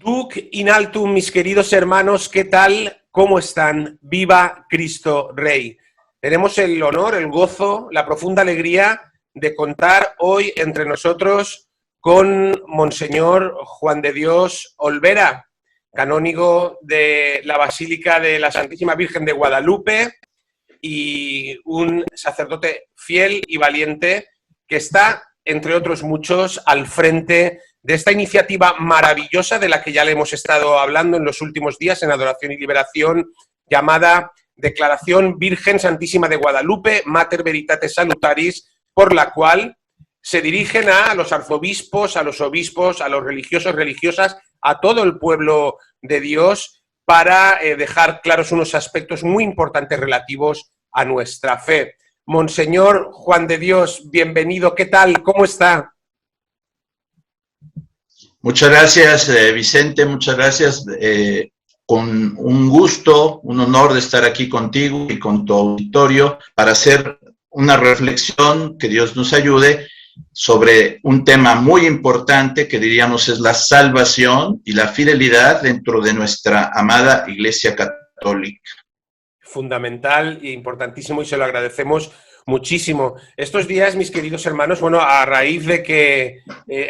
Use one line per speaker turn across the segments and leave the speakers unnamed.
Duc in altum, mis queridos hermanos, ¿qué tal? ¿Cómo están? ¡Viva Cristo Rey! Tenemos el honor, el gozo, la profunda alegría de contar hoy entre nosotros con Monseñor Juan de Dios Olvera, canónigo de la Basílica de la Santísima Virgen de Guadalupe y un sacerdote fiel y valiente que está, entre otros muchos, al frente de esta iniciativa maravillosa de la que ya le hemos estado hablando en los últimos días en Adoración y Liberación, llamada Declaración Virgen Santísima de Guadalupe, Mater Veritatis Salutaris, por la cual se dirigen a los arzobispos, a los obispos, a los religiosos, religiosas, a todo el pueblo de Dios, para dejar claros unos aspectos muy importantes relativos a nuestra fe. Monseñor Juan de Dios, bienvenido. ¿Qué tal? ¿Cómo está?
Muchas gracias, Vicente, muchas gracias. Con un gusto, un honor de estar aquí contigo y con tu auditorio para hacer una reflexión, que Dios nos ayude, sobre un tema muy importante que diríamos es la salvación y la fidelidad dentro de nuestra amada Iglesia Católica.
Fundamental e importantísimo, y se lo agradecemos muchísimo. Estos días, mis queridos hermanos, bueno, a raíz de que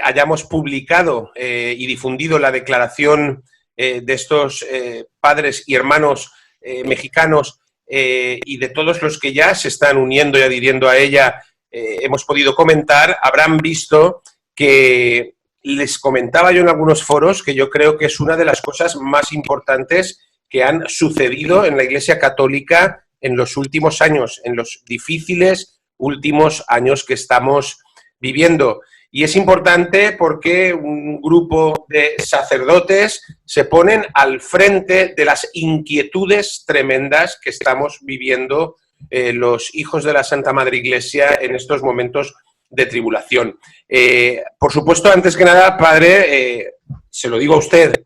hayamos publicado y difundido la declaración de estos padres y hermanos mexicanos y de todos los que ya se están uniendo y adhiriendo a ella, hemos podido comentar, habrán visto que les comentaba yo en algunos foros que yo creo que es una de las cosas más importantes que han sucedido en la Iglesia Católica en los últimos años, en los difíciles últimos años que estamos viviendo. Y es importante porque un grupo de sacerdotes se ponen al frente de las inquietudes tremendas que estamos viviendo los hijos de la Santa Madre Iglesia en estos momentos de tribulación. Por supuesto, antes que nada, Padre, se lo digo a usted,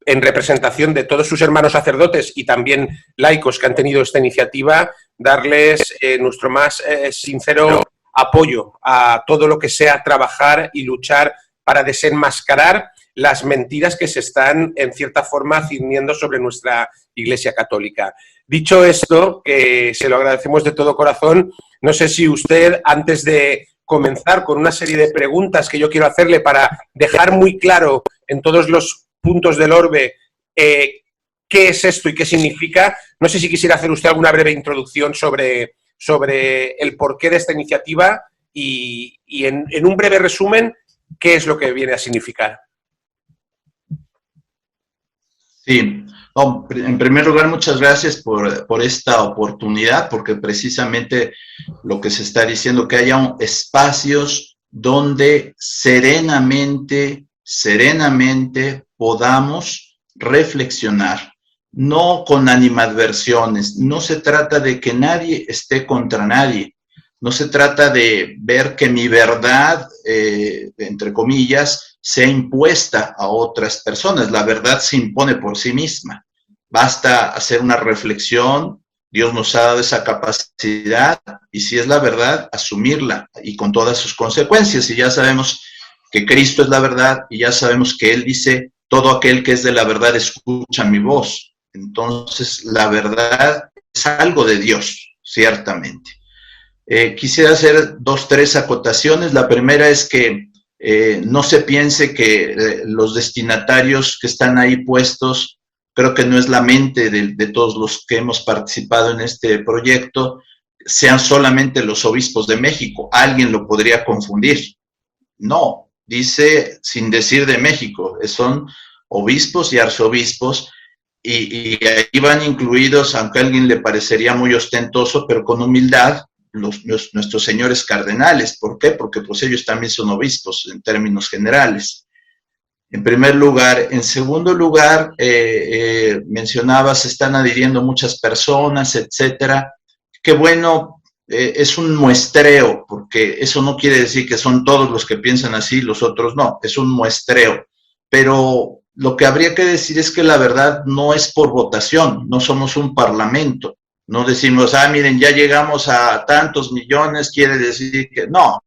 en representación de todos sus hermanos sacerdotes y también laicos que han tenido esta iniciativa, darles nuestro más sincero apoyo a todo lo que sea trabajar y luchar para desenmascarar las mentiras que se están, en cierta forma, ciñendo sobre nuestra Iglesia Católica. Dicho esto, que se lo agradecemos de todo corazón, no sé si usted, antes de comenzar con una serie de preguntas que yo quiero hacerle para dejar muy claro en todos los puntos del orbe qué es esto y qué significa, no sé si quisiera hacer usted alguna breve introducción sobre el porqué de esta iniciativa y en un breve resumen, qué es lo que viene a significar.
Sí, no, en primer lugar, muchas gracias por esta oportunidad, porque precisamente lo que se está diciendo, que haya espacios donde serenamente podamos reflexionar, no con animadversiones. No se trata de que nadie esté contra nadie, no se trata de ver que mi verdad, entre comillas, sea impuesta a otras personas. La verdad se impone por sí misma. Basta hacer una reflexión, Dios nos ha dado esa capacidad, y si es la verdad, asumirla, y con todas sus consecuencias. Y ya sabemos que Cristo es la verdad, y ya sabemos que Él dice, todo aquel que es de la verdad escucha mi voz. Entonces, la verdad es algo de Dios, ciertamente. Quisiera hacer 2, 3 acotaciones. La primera es que no se piense que los destinatarios que están ahí puestos, creo que no es la mente de todos los que hemos participado en este proyecto, sean solamente los obispos de México. Alguien lo podría confundir. No, dice sin decir de México, son obispos y arzobispos, y ahí van incluidos, aunque a alguien le parecería muy ostentoso, pero con humildad, nuestros señores cardenales. ¿Por qué? Porque pues ellos también son obispos en términos generales. En primer lugar. En segundo lugar, mencionabas, se están adhiriendo muchas personas, etcétera. Qué bueno, es un muestreo, porque eso no quiere decir que son todos los que piensan así, los otros no, es un muestreo. Pero lo que habría que decir es que la verdad no es por votación, no somos un parlamento. No decimos, miren, ya llegamos a tantos millones, quiere decir que no.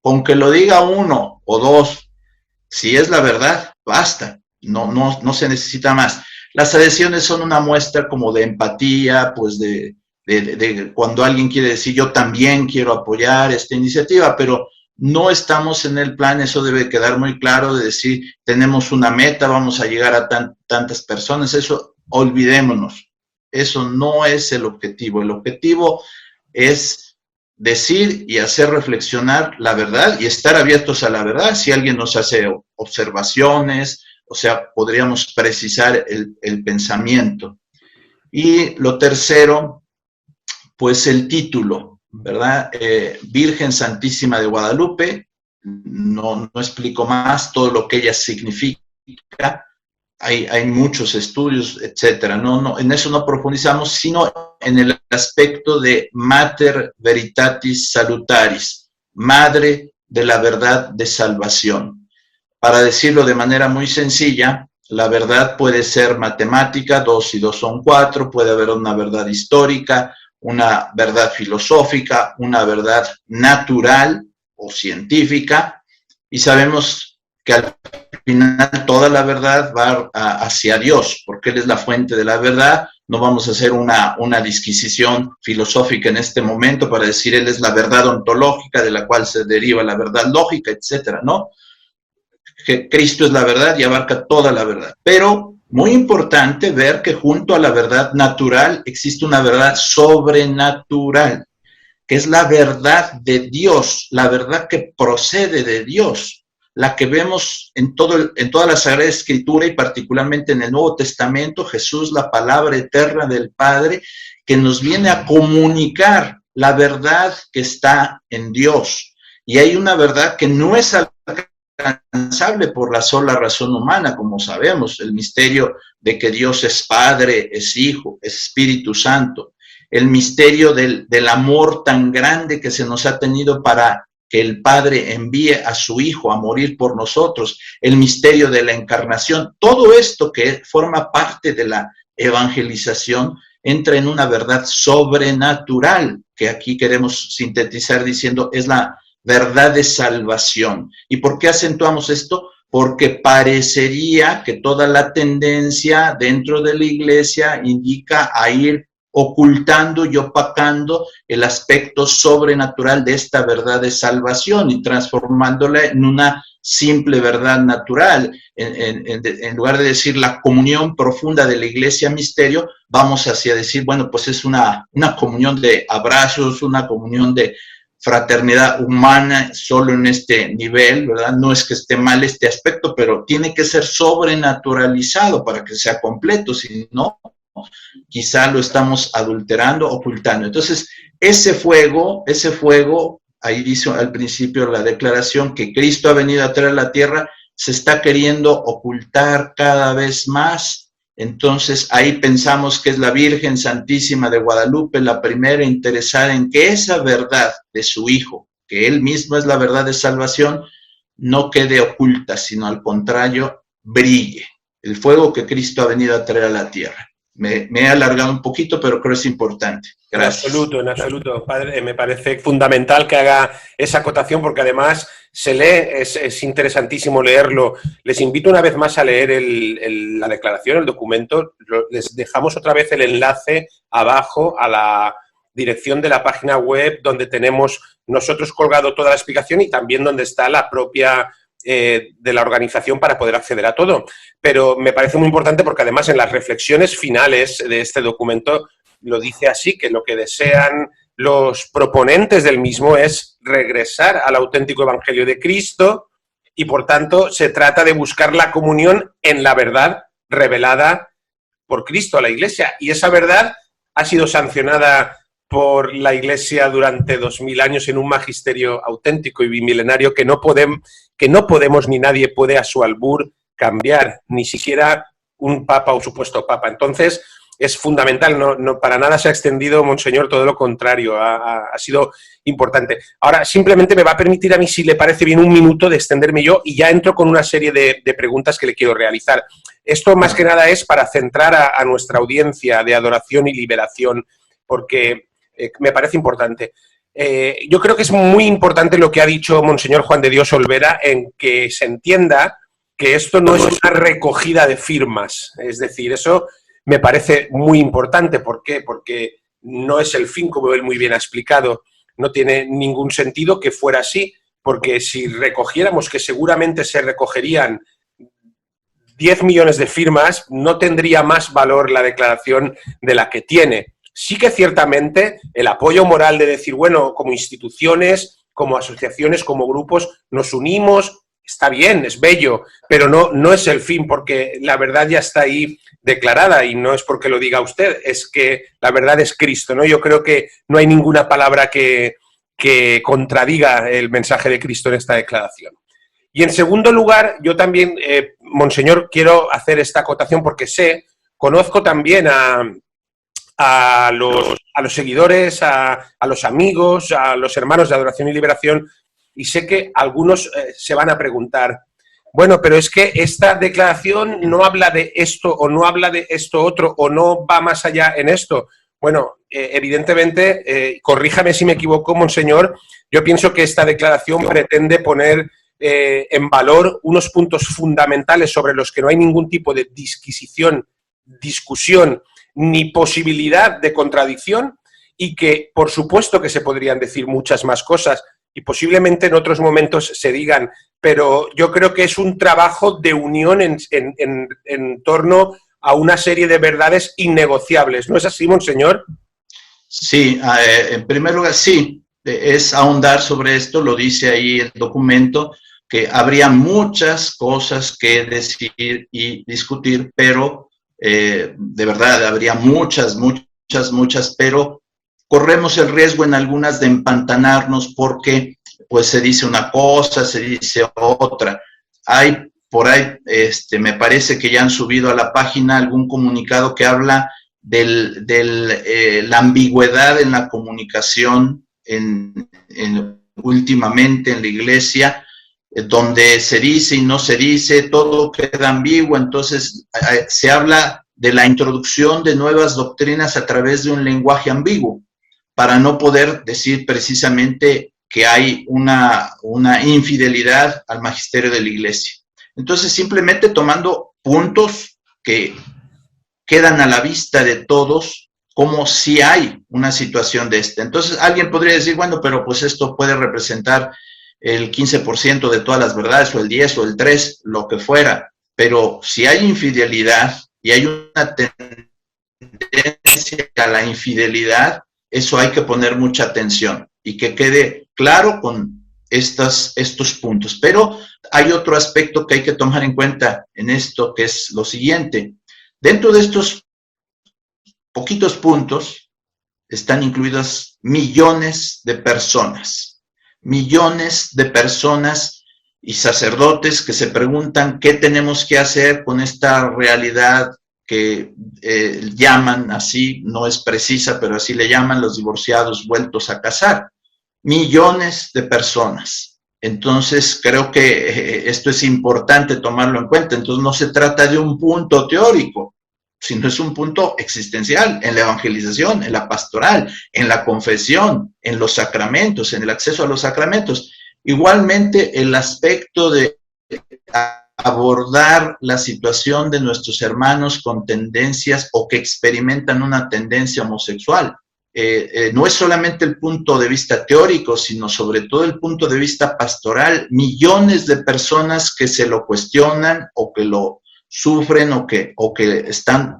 Con que lo diga 1 o 2, si es la verdad, basta. no se necesita más. Las adhesiones son una muestra como de empatía, pues de cuando alguien quiere decir yo también quiero apoyar esta iniciativa, pero no estamos en el plan, eso debe quedar muy claro, de decir tenemos una meta, vamos a llegar a tantas personas, eso olvidémonos, eso no es el objetivo es decir y hacer reflexionar la verdad y estar abiertos a la verdad. Si alguien nos hace observaciones, o sea, podríamos precisar el pensamiento. Y lo tercero, pues el título, ¿verdad? Virgen Santísima de Guadalupe, no explico más todo lo que ella significa, hay muchos estudios, etcétera, en eso no profundizamos, sino en el aspecto de Mater Veritatis Salutaris, Madre de la verdad de salvación. Para decirlo de manera muy sencilla, la verdad puede ser matemática, 2 y 2 son 4, puede haber una verdad histórica, una verdad filosófica, una verdad natural o científica, y sabemos que al final toda la verdad va hacia Dios, porque Él es la fuente de la verdad. No vamos a hacer una disquisición filosófica en este momento para decir Él es la verdad ontológica de la cual se deriva la verdad lógica, etcétera, ¿no? Que Cristo es la verdad y abarca toda la verdad. Pero muy importante ver que junto a la verdad natural existe una verdad sobrenatural, que es la verdad de Dios, la verdad que procede de Dios, la que vemos en toda la Sagrada Escritura y particularmente en el Nuevo Testamento, Jesús, la palabra eterna del Padre, que nos viene a comunicar la verdad que está en Dios. Y hay una verdad que no es alcanzable por la sola razón humana, como sabemos, el misterio de que Dios es Padre, es Hijo, es Espíritu Santo, el misterio del amor tan grande que se nos ha tenido para que el Padre envíe a su Hijo a morir por nosotros, el misterio de la encarnación, todo esto que forma parte de la evangelización entra en una verdad sobrenatural, que aquí queremos sintetizar diciendo es la verdad de salvación. ¿Y por qué acentuamos esto? Porque parecería que toda la tendencia dentro de la Iglesia indica a ir ocultando y opacando el aspecto sobrenatural de esta verdad de salvación y transformándola en una simple verdad natural. En lugar de decir la comunión profunda de la Iglesia misterio, vamos hacia decir, bueno, pues es una comunión de abrazos, una comunión de fraternidad humana solo en este nivel, ¿verdad? No es que esté mal este aspecto, pero tiene que ser sobrenaturalizado para que sea completo, si no, quizá lo estamos adulterando, ocultando. Entonces, ese fuego, ahí dice al principio la declaración que Cristo ha venido a traer a la tierra, se está queriendo ocultar cada vez más. Entonces, ahí pensamos que es la Virgen Santísima de Guadalupe la primera interesada en que esa verdad de su Hijo, que Él mismo es la verdad de salvación, no quede oculta, sino al contrario, brille. El fuego que Cristo ha venido a traer a la tierra. Me he alargado un poquito, pero creo que es importante. Gracias.
En absoluto. Padre, me parece fundamental que haga esa acotación porque además se lee, es interesantísimo leerlo. Les invito una vez más a leer la declaración, el documento. Les dejamos otra vez el enlace abajo a la dirección de la página web donde tenemos nosotros colgado toda la explicación y también donde está la propia de la organización para poder acceder a todo. Pero me parece muy importante porque además en las reflexiones finales de este documento lo dice así, que lo que desean los proponentes del mismo es regresar al auténtico Evangelio de Cristo y por tanto se trata de buscar la comunión en la verdad revelada por Cristo a la Iglesia. Y esa verdad ha sido sancionada por la Iglesia durante 2000 años en un magisterio auténtico y bimilenario que no podemos ni nadie puede a su albur cambiar, ni siquiera un papa o supuesto papa. Entonces, es fundamental, no para nada se ha extendido, Monseñor, todo lo contrario, ha sido importante. Ahora, simplemente me va a permitir a mí, si le parece bien, un minuto de extenderme yo y ya entro con una serie de preguntas que le quiero realizar. Esto más que nada es para centrar a nuestra audiencia de adoración y liberación, porque me parece importante. Yo creo que es muy importante lo que ha dicho Monseñor Juan de Dios Olvera en que se entienda que esto no es una recogida de firmas. Es decir, eso me parece muy importante. ¿Por qué? Porque no es el fin, como él muy bien ha explicado. No tiene ningún sentido que fuera así, porque si recogiéramos, que seguramente se recogerían 10 millones de firmas, no tendría más valor la declaración de la que tiene. Sí que ciertamente el apoyo moral de decir, bueno, como instituciones, como asociaciones, como grupos, nos unimos, está bien, es bello, pero no es el fin, porque la verdad ya está ahí declarada y no es porque lo diga usted, es que la verdad es Cristo, ¿no? Yo creo que no hay ninguna palabra que contradiga el mensaje de Cristo en esta declaración. Y en segundo lugar, yo también, Monseñor, quiero hacer esta acotación porque conozco también a los seguidores, a los amigos, a los hermanos de Adoración y Liberación, y sé que algunos se van a preguntar, bueno, pero es que esta declaración no habla de esto o no habla de esto otro o no va más allá en esto. Bueno, evidentemente, corríjame si me equivoco, Monseñor, yo pienso que esta declaración pretende poner en valor unos puntos fundamentales sobre los que no hay ningún tipo de discusión ni posibilidad de contradicción y que, por supuesto, que se podrían decir muchas más cosas y posiblemente en otros momentos se digan, pero yo creo que es un trabajo de unión en torno a una serie de verdades innegociables. ¿No es así, Monseñor?
Sí, en primer lugar, sí, es ahondar sobre esto, lo dice ahí el documento, que habría muchas cosas que decir y discutir, pero de verdad, habría muchas, pero corremos el riesgo en algunas de empantanarnos porque pues se dice una cosa, se dice otra. Hay por ahí, me parece que ya han subido a la página algún comunicado que habla de la ambigüedad en la comunicación últimamente en la iglesia, donde se dice y no se dice, todo queda ambiguo, entonces se habla de la introducción de nuevas doctrinas a través de un lenguaje ambiguo, para no poder decir precisamente que hay una infidelidad al magisterio de la iglesia. Entonces, simplemente tomando puntos que quedan a la vista de todos, como si hay una situación de esta. Entonces, alguien podría decir, bueno, pero pues esto puede representar el 15% de todas las verdades, o el 10, o el 3, lo que fuera. Pero si hay infidelidad y hay una tendencia a la infidelidad, eso hay que poner mucha atención y que quede claro con estos puntos. Pero hay otro aspecto que hay que tomar en cuenta en esto, que es lo siguiente. Dentro de estos poquitos puntos están incluidas millones de personas y sacerdotes que se preguntan qué tenemos que hacer con esta realidad que llaman así, no es precisa, pero así le llaman, los divorciados vueltos a casar. Millones de personas. Entonces, creo que esto es importante tomarlo en cuenta. Entonces, no se trata de un punto teórico, sino es un punto existencial en la evangelización, en la pastoral, en la confesión, en los sacramentos, en el acceso a los sacramentos. Igualmente, el aspecto de abordar la situación de nuestros hermanos con tendencias o que experimentan una tendencia homosexual. No es solamente el punto de vista teórico, sino sobre todo el punto de vista pastoral. Millones de personas que se lo cuestionan o que lo sufren o que están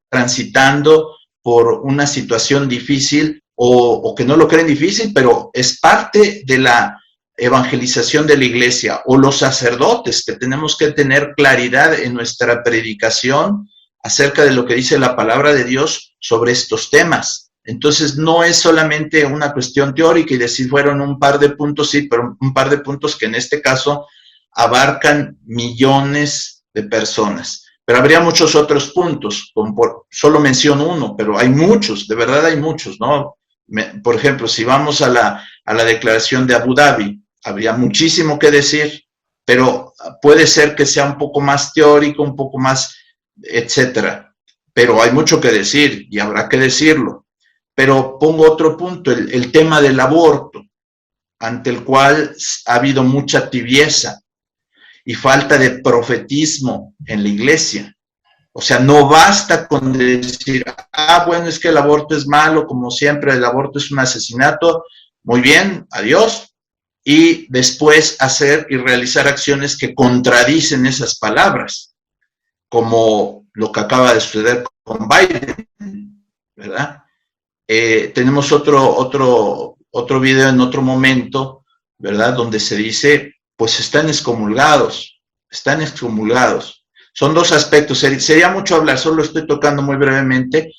transitando por una situación difícil o que no lo creen difícil, pero es parte de la evangelización de la iglesia, o los sacerdotes, que tenemos que tener claridad en nuestra predicación acerca de lo que dice la palabra de Dios sobre estos temas. Entonces, no es solamente una cuestión teórica y decir fueron un par de puntos, sí, pero un par de puntos que en este caso abarcan millones de personas. Pero habría muchos otros puntos, solo menciono uno, pero hay muchos, de verdad hay muchos, ¿no? Por ejemplo, si vamos a la declaración de Abu Dhabi, habría muchísimo que decir, pero puede ser que sea un poco más teórico, un poco más, etcétera. Pero hay mucho que decir y habrá que decirlo. Pero pongo otro punto, el tema del aborto, ante el cual ha habido mucha tibieza. y falta de profetismo en la iglesia. O sea, no basta con decir, bueno, es que el aborto es malo, como siempre, el aborto es un asesinato, muy bien, adiós, y después hacer y realizar acciones que contradicen esas palabras, como lo que acaba de suceder con Biden, ¿verdad? Tenemos otro video en otro momento, ¿verdad? Donde se dice, pues están excomulgados. Son dos aspectos, sería mucho hablar, solo estoy tocando muy brevemente.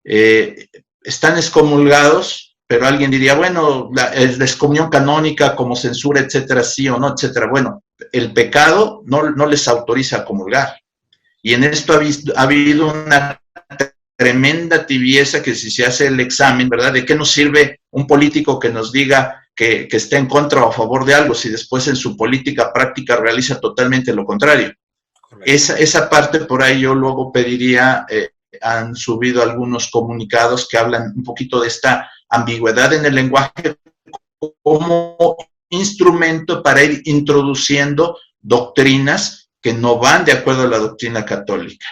Están excomulgados, pero alguien diría, bueno, la excomunión canónica como censura, etcétera, sí o no, etcétera. Bueno, el pecado no les autoriza a comulgar. Y en esto ha habido una tremenda tibieza que si se hace el examen, ¿verdad? ¿De qué nos sirve un político que nos diga que esté en contra o a favor de algo si después en su política práctica realiza totalmente lo contrario? Esa parte por ahí yo luego pediría, han subido algunos comunicados que hablan un poquito de esta ambigüedad en el lenguaje como instrumento para ir introduciendo doctrinas que no van de acuerdo a la doctrina católica.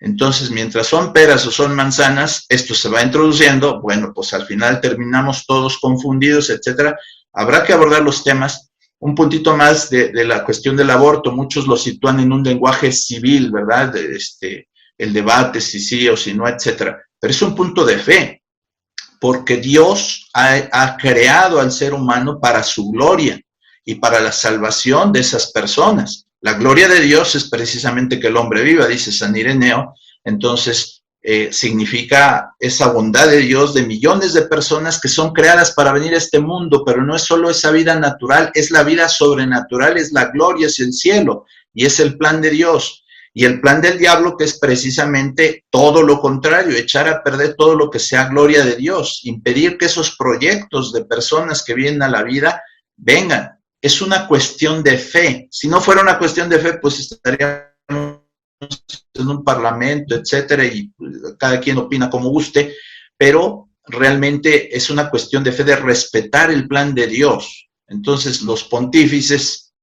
Entonces, mientras son peras o son manzanas, esto se va introduciendo, bueno, pues al final terminamos todos confundidos, etcétera. Habrá que abordar los temas. Un puntito más de la cuestión del aborto, muchos lo sitúan en un lenguaje civil, ¿verdad? El debate, si sí o si no, etcétera. Pero es un punto de fe, porque Dios ha creado al ser humano para su gloria y para la salvación de esas personas. La gloria de Dios es precisamente que el hombre viva, dice San Ireneo. Entonces, significa esa bondad de Dios de millones de personas que son creadas para venir a este mundo, pero no es solo esa vida natural, es la vida sobrenatural, es la gloria, es el cielo, y es el plan de Dios. Y el plan del diablo, que es precisamente todo lo contrario, echar a perder todo lo que sea gloria de Dios, impedir que esos proyectos de personas que vienen a la vida vengan. Es una cuestión de fe. Si no fuera una cuestión de fe, pues estaríamos en un parlamento, etcétera, y cada quien opina como guste, pero realmente es una cuestión de fe, de respetar el plan de Dios. Entonces, los pontífices,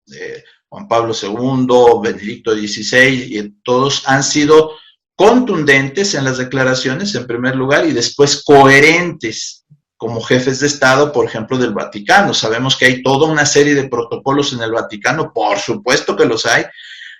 Juan Pablo II, Benedicto XVI, y todos han sido contundentes en las declaraciones, en primer lugar, y después coherentes como jefes de Estado, por ejemplo, del Vaticano. Sabemos que hay toda una serie de protocolos en el Vaticano, por supuesto que los hay.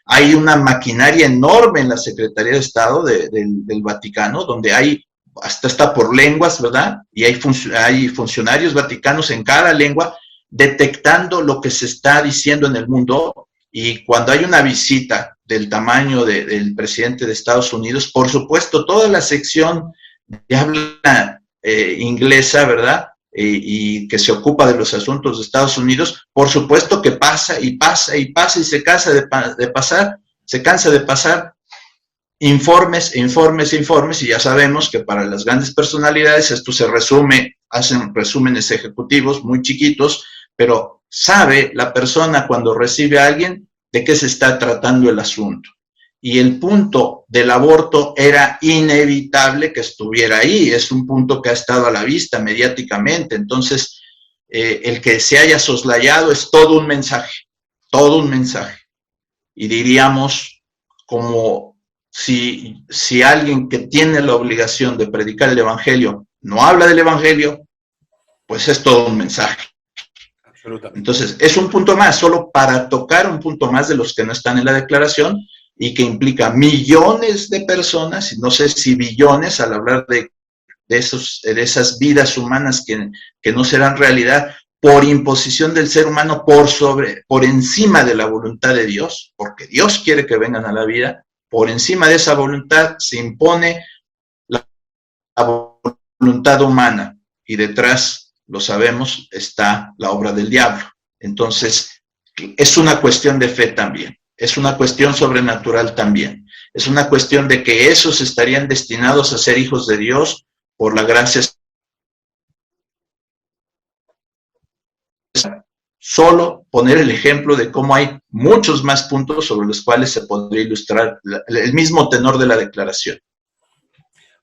Hay una maquinaria enorme en la Secretaría de Estado del Vaticano, donde hay, hasta está por lenguas, ¿verdad? Y hay funcionarios vaticanos en cada lengua detectando lo que se está diciendo en el mundo. Y cuando hay una visita del tamaño del presidente de Estados Unidos, por supuesto, toda la sección de habla inglesa, ¿verdad? Y que se ocupa de los asuntos de Estados Unidos, por supuesto que pasa y pasa y pasa y se cansa de pasar informes, y ya sabemos que para las grandes personalidades esto se resume, hacen resúmenes ejecutivos muy chiquitos, pero sabe la persona cuando recibe a alguien de qué se está tratando el asunto. Y el punto del aborto era inevitable que estuviera ahí, es un punto que ha estado a la vista mediáticamente. Entonces, el que se haya soslayado es todo un mensaje, y diríamos como si alguien que tiene la obligación de predicar el evangelio no habla del evangelio, pues es todo un mensaje. Entonces, es un punto más, solo para tocar un punto más de los que no están en la declaración, y que implica millones de personas, no sé si billones, al hablar de esas vidas humanas que no serán realidad por imposición del ser humano, por encima de la voluntad de Dios, porque Dios quiere que vengan a la vida, por encima de esa voluntad se impone la voluntad humana, y detrás, lo sabemos, está la obra del diablo. Entonces, es una cuestión de fe también. Es una cuestión sobrenatural también. Es una cuestión de que esos estarían destinados a ser hijos de Dios por la gracia. Solo poner el ejemplo de cómo hay muchos más puntos sobre los cuales se podría ilustrar el mismo tenor de la declaración.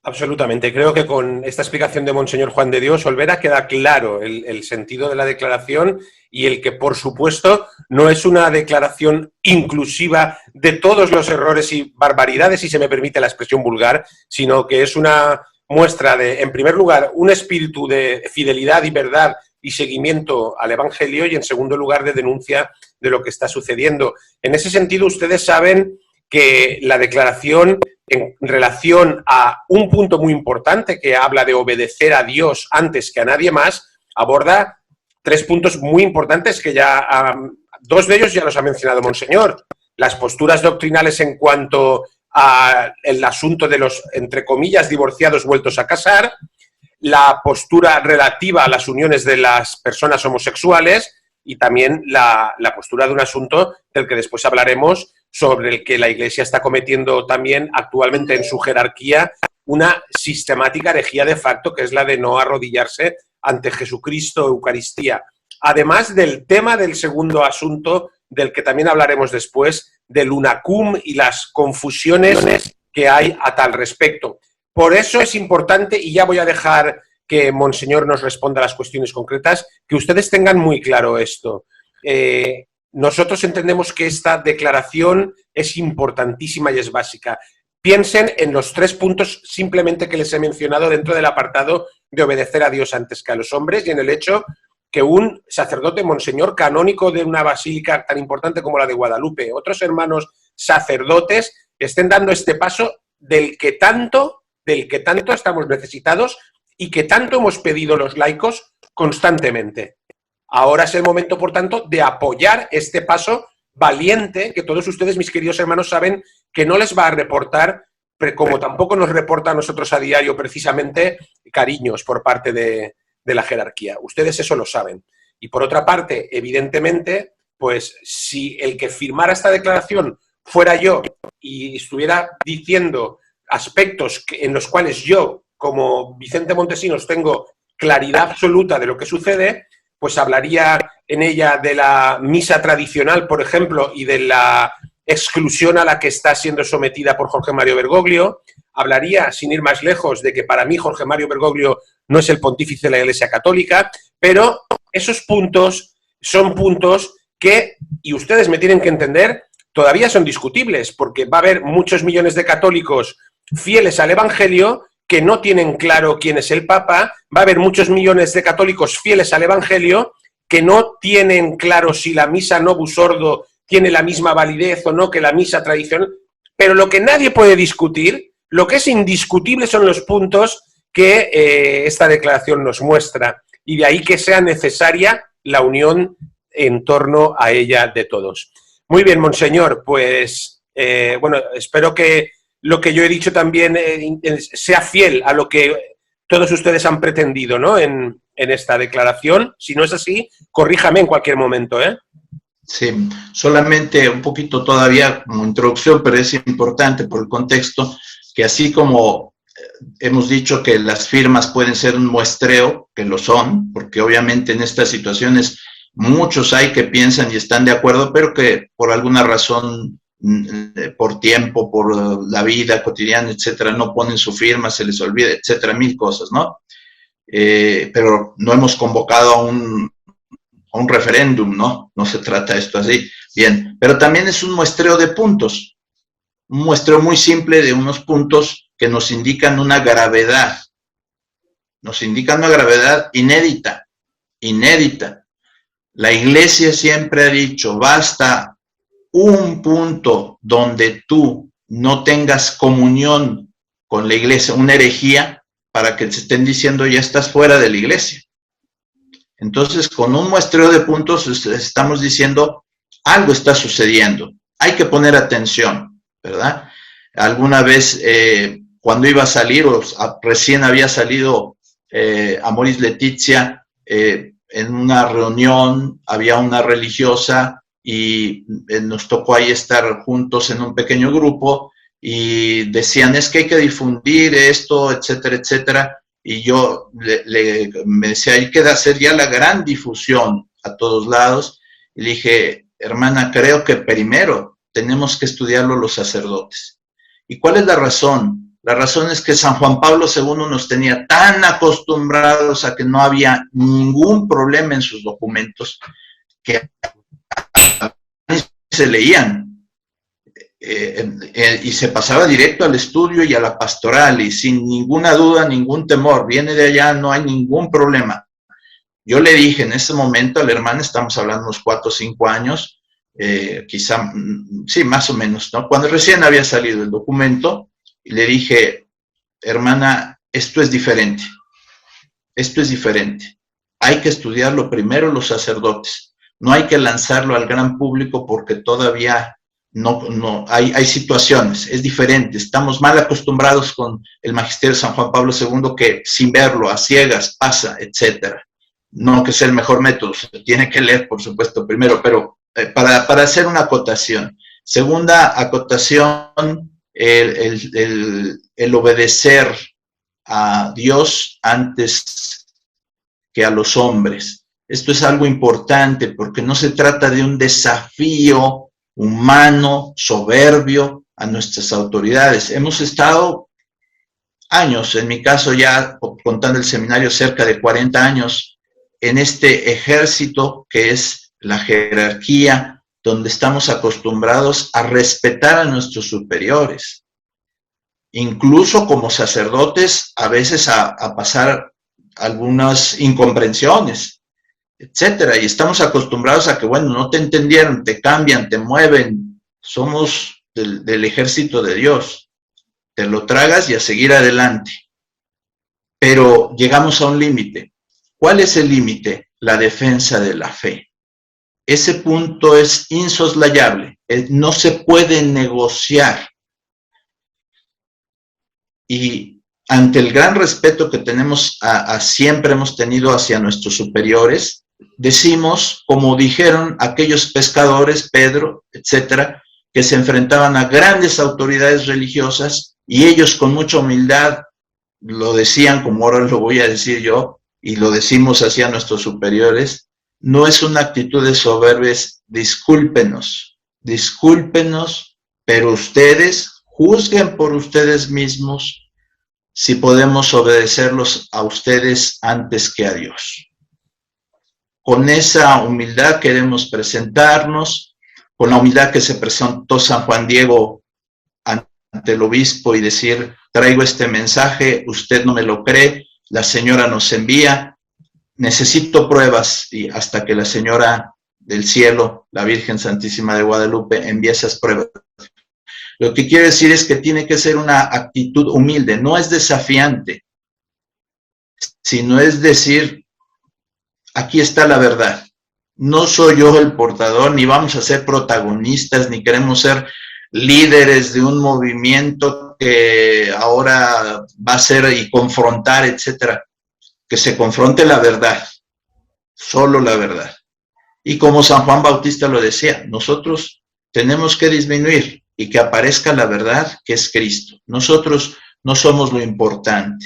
Absolutamente. Creo que con esta explicación de Monseñor Juan de Dios Olvera queda claro el sentido de la declaración y el que, por supuesto, no es una declaración inclusiva de todos los errores y barbaridades, si se me permite la expresión vulgar, sino que es una muestra de, en primer lugar, un espíritu de fidelidad y verdad y seguimiento al Evangelio y, en segundo lugar, de denuncia de lo que está sucediendo. En ese sentido, ustedes saben que la declaración, en relación a un punto muy importante que habla de obedecer a Dios antes que a nadie más, aborda 3 puntos muy importantes que ya, 2 de ellos ya los ha mencionado Monseñor. Las posturas doctrinales en cuanto al asunto de los, entre comillas, divorciados vueltos a casar, la postura relativa a las uniones de las personas homosexuales y también la postura de un asunto del que después hablaremos, sobre el que la Iglesia está cometiendo también actualmente en su jerarquía una sistemática herejía de facto, que es la de no arrodillarse ante Jesucristo, Eucaristía. Además del tema del segundo asunto, del que también hablaremos después, del unacum y las confusiones que hay a tal respecto. Por eso es importante, y ya voy a dejar que Monseñor nos responda a las cuestiones concretas, que ustedes tengan muy claro esto. Nosotros entendemos que esta declaración es importantísima y es básica. Piensen en los 3 puntos simplemente que les he mencionado dentro del apartado de obedecer a Dios antes que a los hombres y en el hecho que un sacerdote, monseñor canónico de una basílica tan importante como la de Guadalupe, otros hermanos sacerdotes, estén dando este paso del que tanto estamos necesitados y que tanto hemos pedido los laicos constantemente. Ahora es el momento, por tanto, de apoyar este paso valiente que todos ustedes, mis queridos hermanos, saben que no les va a reportar, como tampoco nos reporta a nosotros a diario precisamente, cariños por parte de la jerarquía. Ustedes eso lo saben. Y por otra parte, evidentemente, pues si el que firmara esta declaración fuera yo y estuviera diciendo aspectos en los cuales yo, como Vicente Montesinos, tengo claridad absoluta de lo que sucede, pues hablaría en ella de la misa tradicional, por ejemplo, y de la exclusión a la que está siendo sometida por Jorge Mario Bergoglio. Hablaría, sin ir más lejos, de que para mí Jorge Mario Bergoglio no es el pontífice de la Iglesia Católica, pero esos puntos son puntos que, y ustedes me tienen que entender, todavía son discutibles, porque va a haber muchos millones de católicos fieles al Evangelio que no tienen claro quién es el Papa, va a haber muchos millones de católicos fieles al Evangelio que no tienen claro si la misa Novus Ordo tiene la misma validez o no que la misa tradicional, pero lo que nadie puede discutir, lo que es indiscutible son los puntos que esta declaración nos muestra, y de ahí que sea necesaria la unión en torno a ella de todos. Muy bien, Monseñor, pues bueno, espero que lo que yo he dicho también sea fiel a lo que todos ustedes han pretendido, ¿no?, en esta declaración. Si no es así, corríjame en cualquier momento, ¿eh?
Sí, solamente un poquito todavía como introducción, pero es importante por el contexto, que así como hemos dicho que las firmas pueden ser un muestreo, que lo son, porque obviamente en estas situaciones muchos hay que piensan y están de acuerdo, pero que por alguna razón, por tiempo, por la vida cotidiana, etcétera, no ponen su firma, se les olvida, etcétera, 1000 cosas, ¿no? Pero no hemos convocado a un referéndum, ¿no? No se trata esto así. Bien, pero también es un muestreo de puntos, un muestreo muy simple de unos puntos que nos indican una gravedad inédita. La Iglesia siempre ha dicho, basta un punto donde tú no tengas comunión con la Iglesia, una herejía, para que te estén diciendo ya estás fuera de la Iglesia. Entonces, con un muestreo de puntos estamos diciendo algo está sucediendo, hay que poner atención, ¿verdad? Alguna vez, cuando iba a salir, o recién había salido Amoris Laetitia, en una reunión había una religiosa y nos tocó ahí estar juntos en un pequeño grupo y decían, es que hay que difundir esto, etcétera, etcétera. Y yo me decía, hay que hacer ya la gran difusión a todos lados. Y le dije, hermana, creo que primero tenemos que estudiarlo los sacerdotes. ¿Y cuál es la razón? La razón es que San Juan Pablo II nos tenía tan acostumbrados a que no había ningún problema en sus documentos que se leían. Y se pasaba directo al estudio y a la pastoral, y sin ninguna duda, ningún temor, viene de allá, no hay ningún problema. Yo le dije en ese momento a la hermana, estamos hablando unos 4 o 5 años, quizá, sí, más o menos, ¿no? Cuando recién había salido el documento, y le dije, hermana, esto es diferente, hay que estudiarlo primero los sacerdotes, no hay que lanzarlo al gran público porque todavía no hay situaciones, es diferente, estamos mal acostumbrados con el magisterio de San Juan Pablo II que sin verlo, a ciegas, pasa, etcétera. No que sea el mejor método, se tiene que leer, por supuesto, primero, pero para hacer una acotación. Segunda acotación, el obedecer a Dios antes que a los hombres. Esto es algo importante porque no se trata de un desafío humano, soberbio a nuestras autoridades. Hemos estado años, en mi caso ya contando el seminario, cerca de 40 años, en este ejército que es la jerarquía, donde estamos acostumbrados a respetar a nuestros superiores. Incluso como sacerdotes, a veces a pasar algunas incomprensiones, etcétera, y estamos acostumbrados a que, bueno, no te entendieron, te cambian, te mueven, somos del ejército de Dios, te lo tragas y a seguir adelante. Pero llegamos a un límite. ¿Cuál es el límite? La defensa de la fe. Ese punto es insoslayable, no se puede negociar. Y ante el gran respeto que tenemos, siempre hemos tenido hacia nuestros superiores, decimos, como dijeron aquellos pescadores, Pedro, etcétera, que se enfrentaban a grandes autoridades religiosas y ellos con mucha humildad lo decían, como ahora lo voy a decir yo, y lo decimos hacia nuestros superiores, no es una actitud de soberbias, discúlpenos, pero ustedes juzguen por ustedes mismos si podemos obedecerlos a ustedes antes que a Dios. Con esa humildad queremos presentarnos, con la humildad que se presentó San Juan Diego ante el obispo y decir, traigo este mensaje, usted no me lo cree, la señora nos envía, necesito pruebas, y hasta que la señora del cielo, la Virgen Santísima de Guadalupe, envía esas pruebas. Lo que quiero decir es que tiene que ser una actitud humilde, no es desafiante, sino es decir, aquí está la verdad. No soy yo el portador, ni vamos a ser protagonistas, ni queremos ser líderes de un movimiento que ahora va a ser y confrontar, etcétera. Que se confronte la verdad, solo la verdad. Y como San Juan Bautista lo decía, nosotros tenemos que disminuir y que aparezca la verdad, que es Cristo. Nosotros no somos lo importante.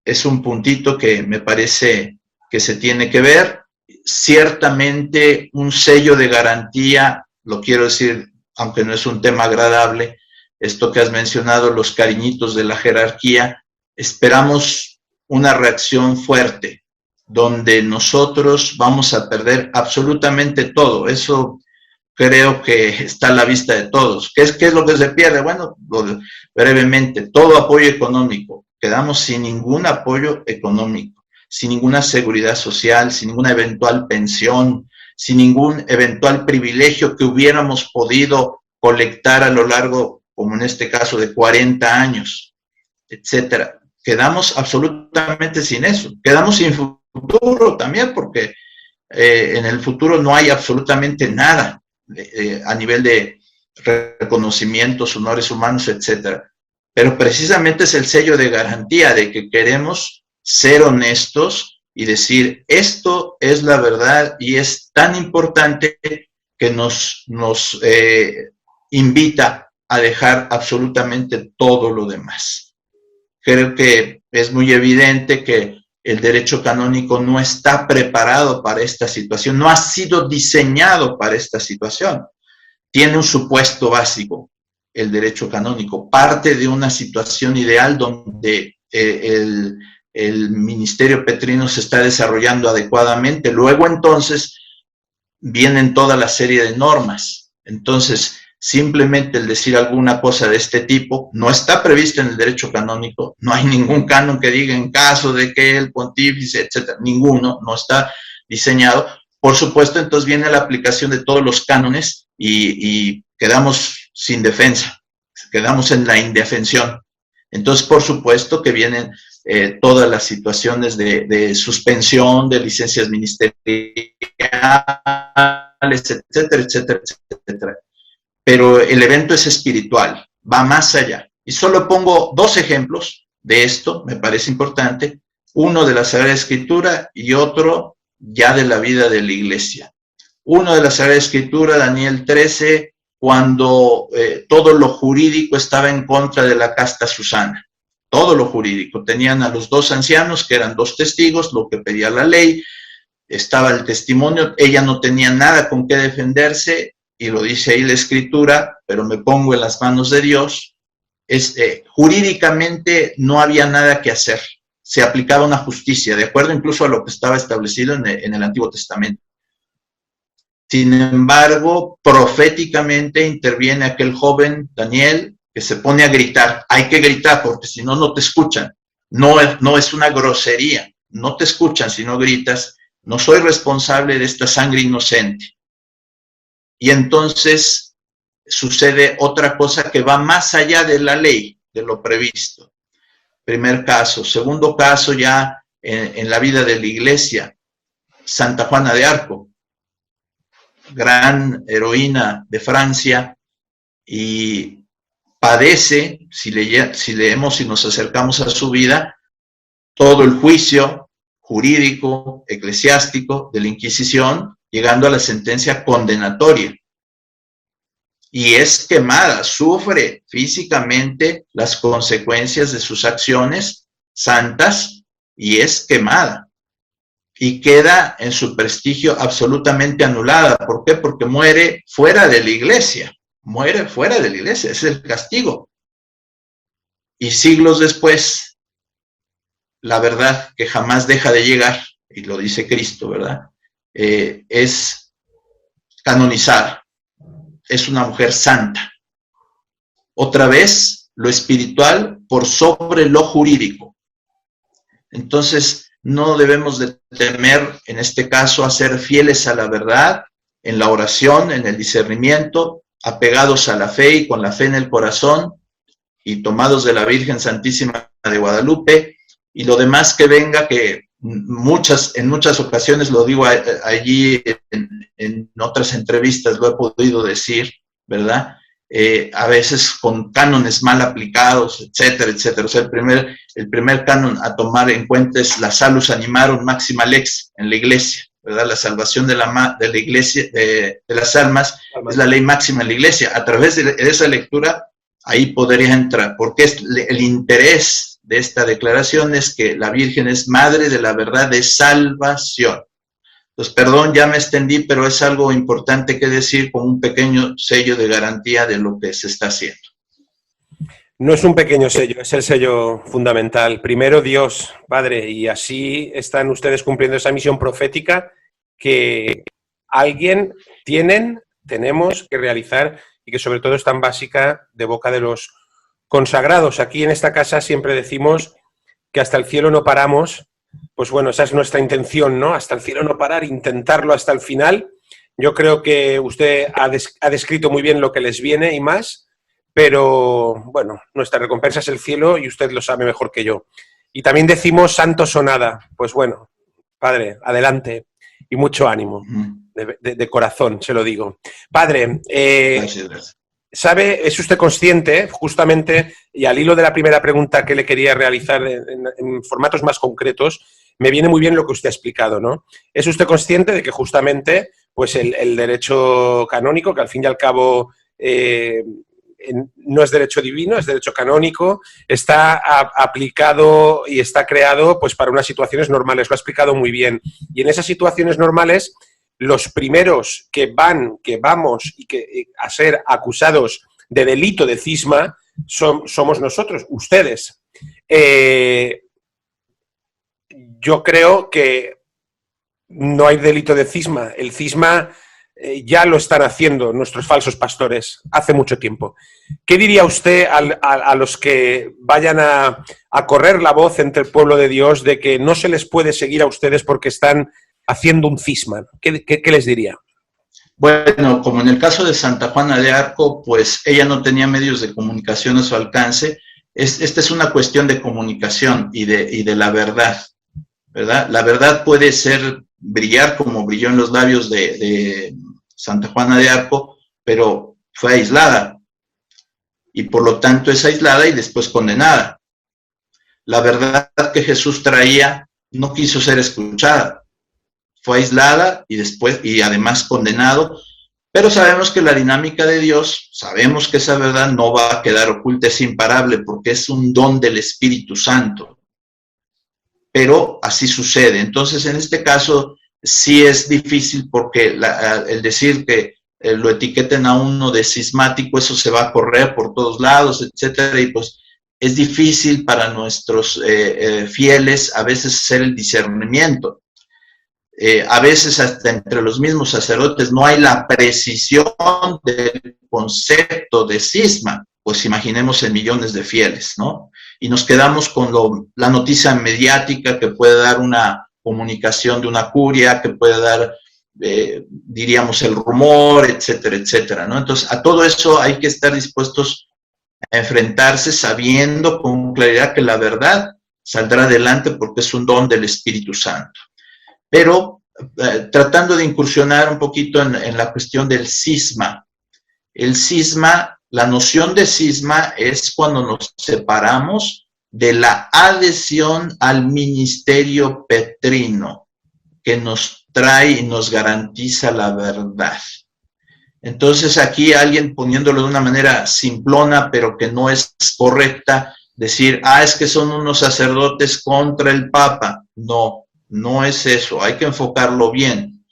Es un puntito que me parece que se tiene que ver. Ciertamente un sello de garantía, lo quiero decir, aunque no es un tema agradable, esto que has mencionado, los cariñitos de la jerarquía, esperamos una reacción fuerte, donde nosotros vamos a perder absolutamente todo. Eso creo que está a la vista de todos. ¿Qué es lo que se pierde? Bueno, brevemente, todo apoyo económico. Quedamos sin ningún apoyo económico, sin ninguna seguridad social, sin ninguna eventual pensión, sin ningún eventual privilegio que hubiéramos podido colectar a lo largo, como en este caso, de 40 años, etcétera. Quedamos absolutamente sin eso. Quedamos sin futuro también, porque en el futuro no hay absolutamente nada a nivel de reconocimientos, honores humanos, etcétera. Pero precisamente es el sello de garantía de que queremos ser honestos y decir, esto es la verdad y es tan importante que nos invita a dejar absolutamente todo lo demás. Creo que es muy evidente que el derecho canónico no está preparado para esta situación, no ha sido diseñado para esta situación. Tiene un supuesto básico, el derecho canónico, parte de una situación ideal donde el ministerio petrino se está desarrollando adecuadamente. Luego entonces vienen toda la serie de normas. Entonces, simplemente el decir alguna cosa de este tipo no está prevista en el derecho canónico, no hay ningún canon que diga en caso de que el pontífice, etcétera, ninguno, no está diseñado. Por supuesto, entonces viene la aplicación de todos los cánones y quedamos sin defensa, quedamos en la indefensión. Entonces, por supuesto que vienen todas las situaciones de suspensión de licencias ministeriales, etcétera, etcétera, etcétera. Pero el evento es espiritual, va más allá. Y solo pongo 2 ejemplos de esto, me parece importante, uno de la Sagrada Escritura y otro ya de la vida de la Iglesia. Uno de la Sagrada Escritura, Daniel 13, cuando todo lo jurídico estaba en contra de la casta Susana. Todo lo jurídico. Tenían a los 2 ancianos, que eran 2 testigos, lo que pedía la ley, estaba el testimonio, ella no tenía nada con qué defenderse, y lo dice ahí la Escritura, pero me pongo en las manos de Dios. Jurídicamente no había nada que hacer, se aplicaba una justicia, de acuerdo incluso a lo que estaba establecido en el Antiguo Testamento. Sin embargo, proféticamente interviene aquel joven Daniel, que se pone a gritar. Hay que gritar porque si no, no te escuchan. No es una grosería. No te escuchan si no gritas. No soy responsable de esta sangre inocente. Y entonces sucede otra cosa que va más allá de la ley, de lo previsto. Primer caso. Segundo caso ya en la vida de la Iglesia. Santa Juana de Arco, gran heroína de Francia, y padece, si leemos y nos acercamos a su vida, todo el juicio jurídico, eclesiástico de la Inquisición, llegando a la sentencia condenatoria. Y es quemada, sufre físicamente las consecuencias de sus acciones santas y es quemada. Y queda en su prestigio absolutamente anulada. ¿Por qué? Porque muere fuera de la iglesia. Muere fuera de la iglesia, es el castigo. Y siglos después, la verdad que jamás deja de llegar, y lo dice Cristo, ¿verdad? Es canonizada. Es una mujer santa. Otra vez, lo espiritual por sobre lo jurídico. Entonces, no debemos de temer, en este caso, a ser fieles a la verdad, en la oración, en el discernimiento, apegados a la fe y con la fe en el corazón, y tomados de la Virgen Santísima de Guadalupe, y lo demás que venga, que en muchas ocasiones, lo digo allí en otras entrevistas, lo he podido decir, ¿verdad? A veces con cánones mal aplicados, etcétera, etcétera. O sea, el primer canon a tomar en cuenta es la salus animarum maxima lex en la iglesia, ¿verdad? La salvación de la iglesia, de las almas, es la ley máxima en la iglesia. A través de esa lectura, ahí podría entrar, porque el interés de esta declaración es que la Virgen es madre de la verdad de salvación. Pues perdón, ya me extendí, pero es algo importante que decir con un pequeño sello de garantía de lo que se está haciendo.
No es un pequeño sello, es el sello fundamental. Primero Dios, Padre, y así están ustedes cumpliendo esa misión profética que tenemos que realizar y que sobre todo es tan básica de boca de los consagrados. Aquí en esta casa siempre decimos que hasta el cielo no paramos. Pues bueno, esa es nuestra intención, ¿no? Hasta el cielo no parar, intentarlo hasta el final. Yo creo que usted ha descrito muy bien lo que les viene y más, pero bueno, nuestra recompensa es el cielo y usted lo sabe mejor que yo. Y también decimos santo sonada. Pues bueno, Padre, adelante y mucho ánimo, de corazón, se lo digo. Padre,
Gracias.
¿sabe? ¿Es usted consciente, justamente, y al hilo de la primera pregunta que le quería realizar en formatos más concretos, me viene muy bien lo que usted ha explicado, ¿no? ¿Es usted consciente de que justamente pues el derecho canónico, que al fin y al cabo no es derecho divino, es derecho canónico, está aplicado y está creado pues para unas situaciones normales? Lo ha explicado muy bien. Y en esas situaciones normales, los primeros que vamos a ser acusados de delito de cisma somos nosotros, ustedes. Yo creo que no hay delito de cisma. El cisma ya lo están haciendo nuestros falsos pastores hace mucho tiempo. ¿Qué diría usted a los que vayan a correr la voz entre el pueblo de Dios de que no se les puede seguir a ustedes porque están haciendo un cisma? ¿Qué les diría?
Bueno, como en el caso de Santa Juana de Arco, pues ella no tenía medios de comunicación a su alcance. Esta es una cuestión de comunicación y de la verdad, ¿verdad? La verdad puede brillar como brilló en los labios de Santa Juana de Arco, pero fue aislada. Y por lo tanto es aislada y después condenada. La verdad que Jesús traía no quiso ser escuchada. Fue aislada y además condenado, pero sabemos que la dinámica de Dios, sabemos que esa verdad no va a quedar oculta, es imparable porque es un don del Espíritu Santo. Pero así sucede. Entonces, en este caso, sí es difícil porque el decir que lo etiqueten a uno de cismático, eso se va a correr por todos lados, etcétera, y pues es difícil para nuestros fieles a veces hacer el discernimiento. A veces hasta entre los mismos sacerdotes no hay la precisión del concepto de cisma, pues imaginemos en millones de fieles, ¿no? Y nos quedamos con la noticia mediática que puede dar una comunicación de una curia, que puede dar, diríamos, el rumor, etcétera, etcétera, ¿no? Entonces, a todo eso hay que estar dispuestos a enfrentarse sabiendo con claridad que la verdad saldrá adelante porque es un don del Espíritu Santo. Pero tratando de incursionar un poquito en la cuestión del cisma. El cisma, la noción de cisma es cuando nos separamos de la adhesión al ministerio petrino que nos trae y nos garantiza la verdad. Entonces aquí alguien poniéndolo de una manera simplona, pero que no es correcta, decir, es que son unos sacerdotes contra el Papa. No. No es eso, hay que enfocarlo bien.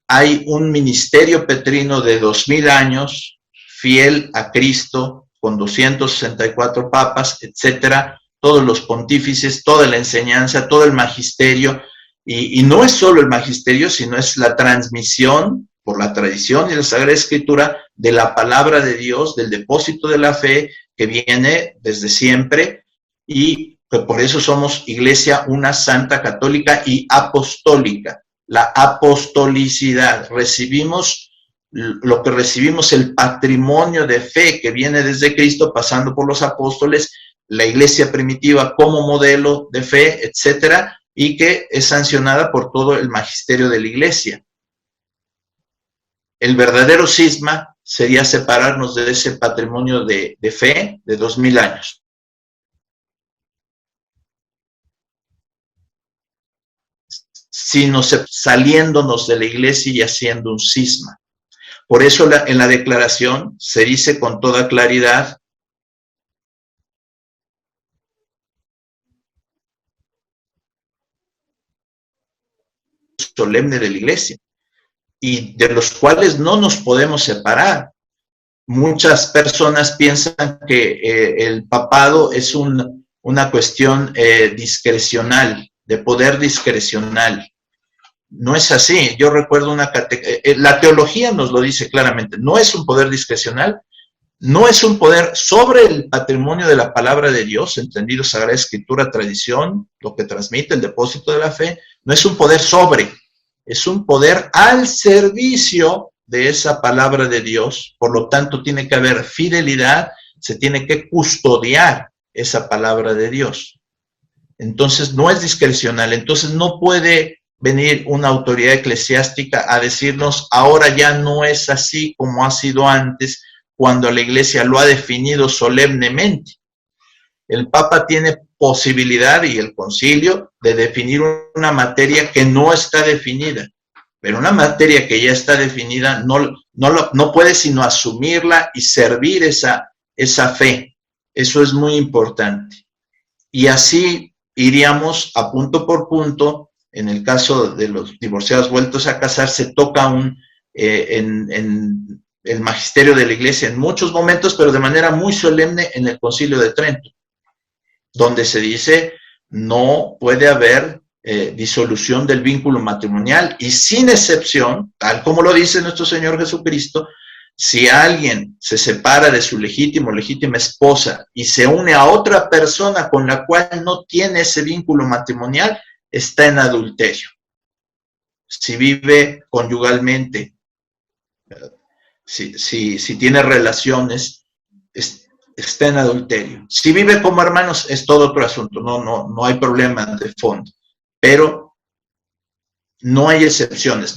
Hay un ministerio petrino de 2000 años, fiel a Cristo, con 264 papas, etcétera, todos los pontífices, toda la enseñanza, todo el magisterio, y no es solo el magisterio, sino es la transmisión por la tradición y la Sagrada Escritura de la palabra de Dios, del depósito de la fe que viene desde siempre, y que por eso somos iglesia una santa, católica y apostólica. La apostolicidad, recibimos lo que recibimos, el patrimonio de fe que viene desde Cristo, pasando por los apóstoles, la iglesia primitiva como modelo de fe, etcétera, y que es sancionada por todo el magisterio de la iglesia. El verdadero cisma sería separarnos de ese patrimonio de fe de 2000 años. Sino saliéndonos de la iglesia y haciendo un cisma. Por eso en la declaración se dice con toda claridad solemne de la iglesia y de los cuales no nos podemos separar. Muchas personas piensan que el papado es una cuestión discrecional, de poder discrecional. No es así. Yo recuerdo la teología nos lo dice claramente, no es un poder discrecional, no es un poder sobre el patrimonio de la palabra de Dios, entendido Sagrada Escritura, tradición, lo que transmite el depósito de la fe, no es un poder sobre, es un poder al servicio de esa palabra de Dios. Por lo tanto, tiene que haber fidelidad, se tiene que custodiar esa palabra de Dios. Entonces, no es discrecional. Entonces, no puede venir una autoridad eclesiástica a decirnos, ahora ya no es así como ha sido antes, cuando la iglesia lo ha definido solemnemente. El Papa tiene posibilidad, y el concilio, de definir una materia que no está definida. Pero una materia que ya está definida no puede sino asumirla y servir esa fe. Eso es muy importante. Y así iríamos a punto por punto. En el caso de los divorciados vueltos a casar, se toca en el magisterio de la Iglesia en muchos momentos, pero de manera muy solemne en el Concilio de Trento, donde se dice no puede haber disolución del vínculo matrimonial y sin excepción, tal como lo dice nuestro Señor Jesucristo, si alguien se separa de su legítimo o legítima esposa y se une a otra persona con la cual no tiene ese vínculo matrimonial, está en adulterio. Si vive conyugalmente, si tiene relaciones, está en adulterio. Si vive como hermanos, es todo otro asunto, no hay problema de fondo. Pero no hay excepciones,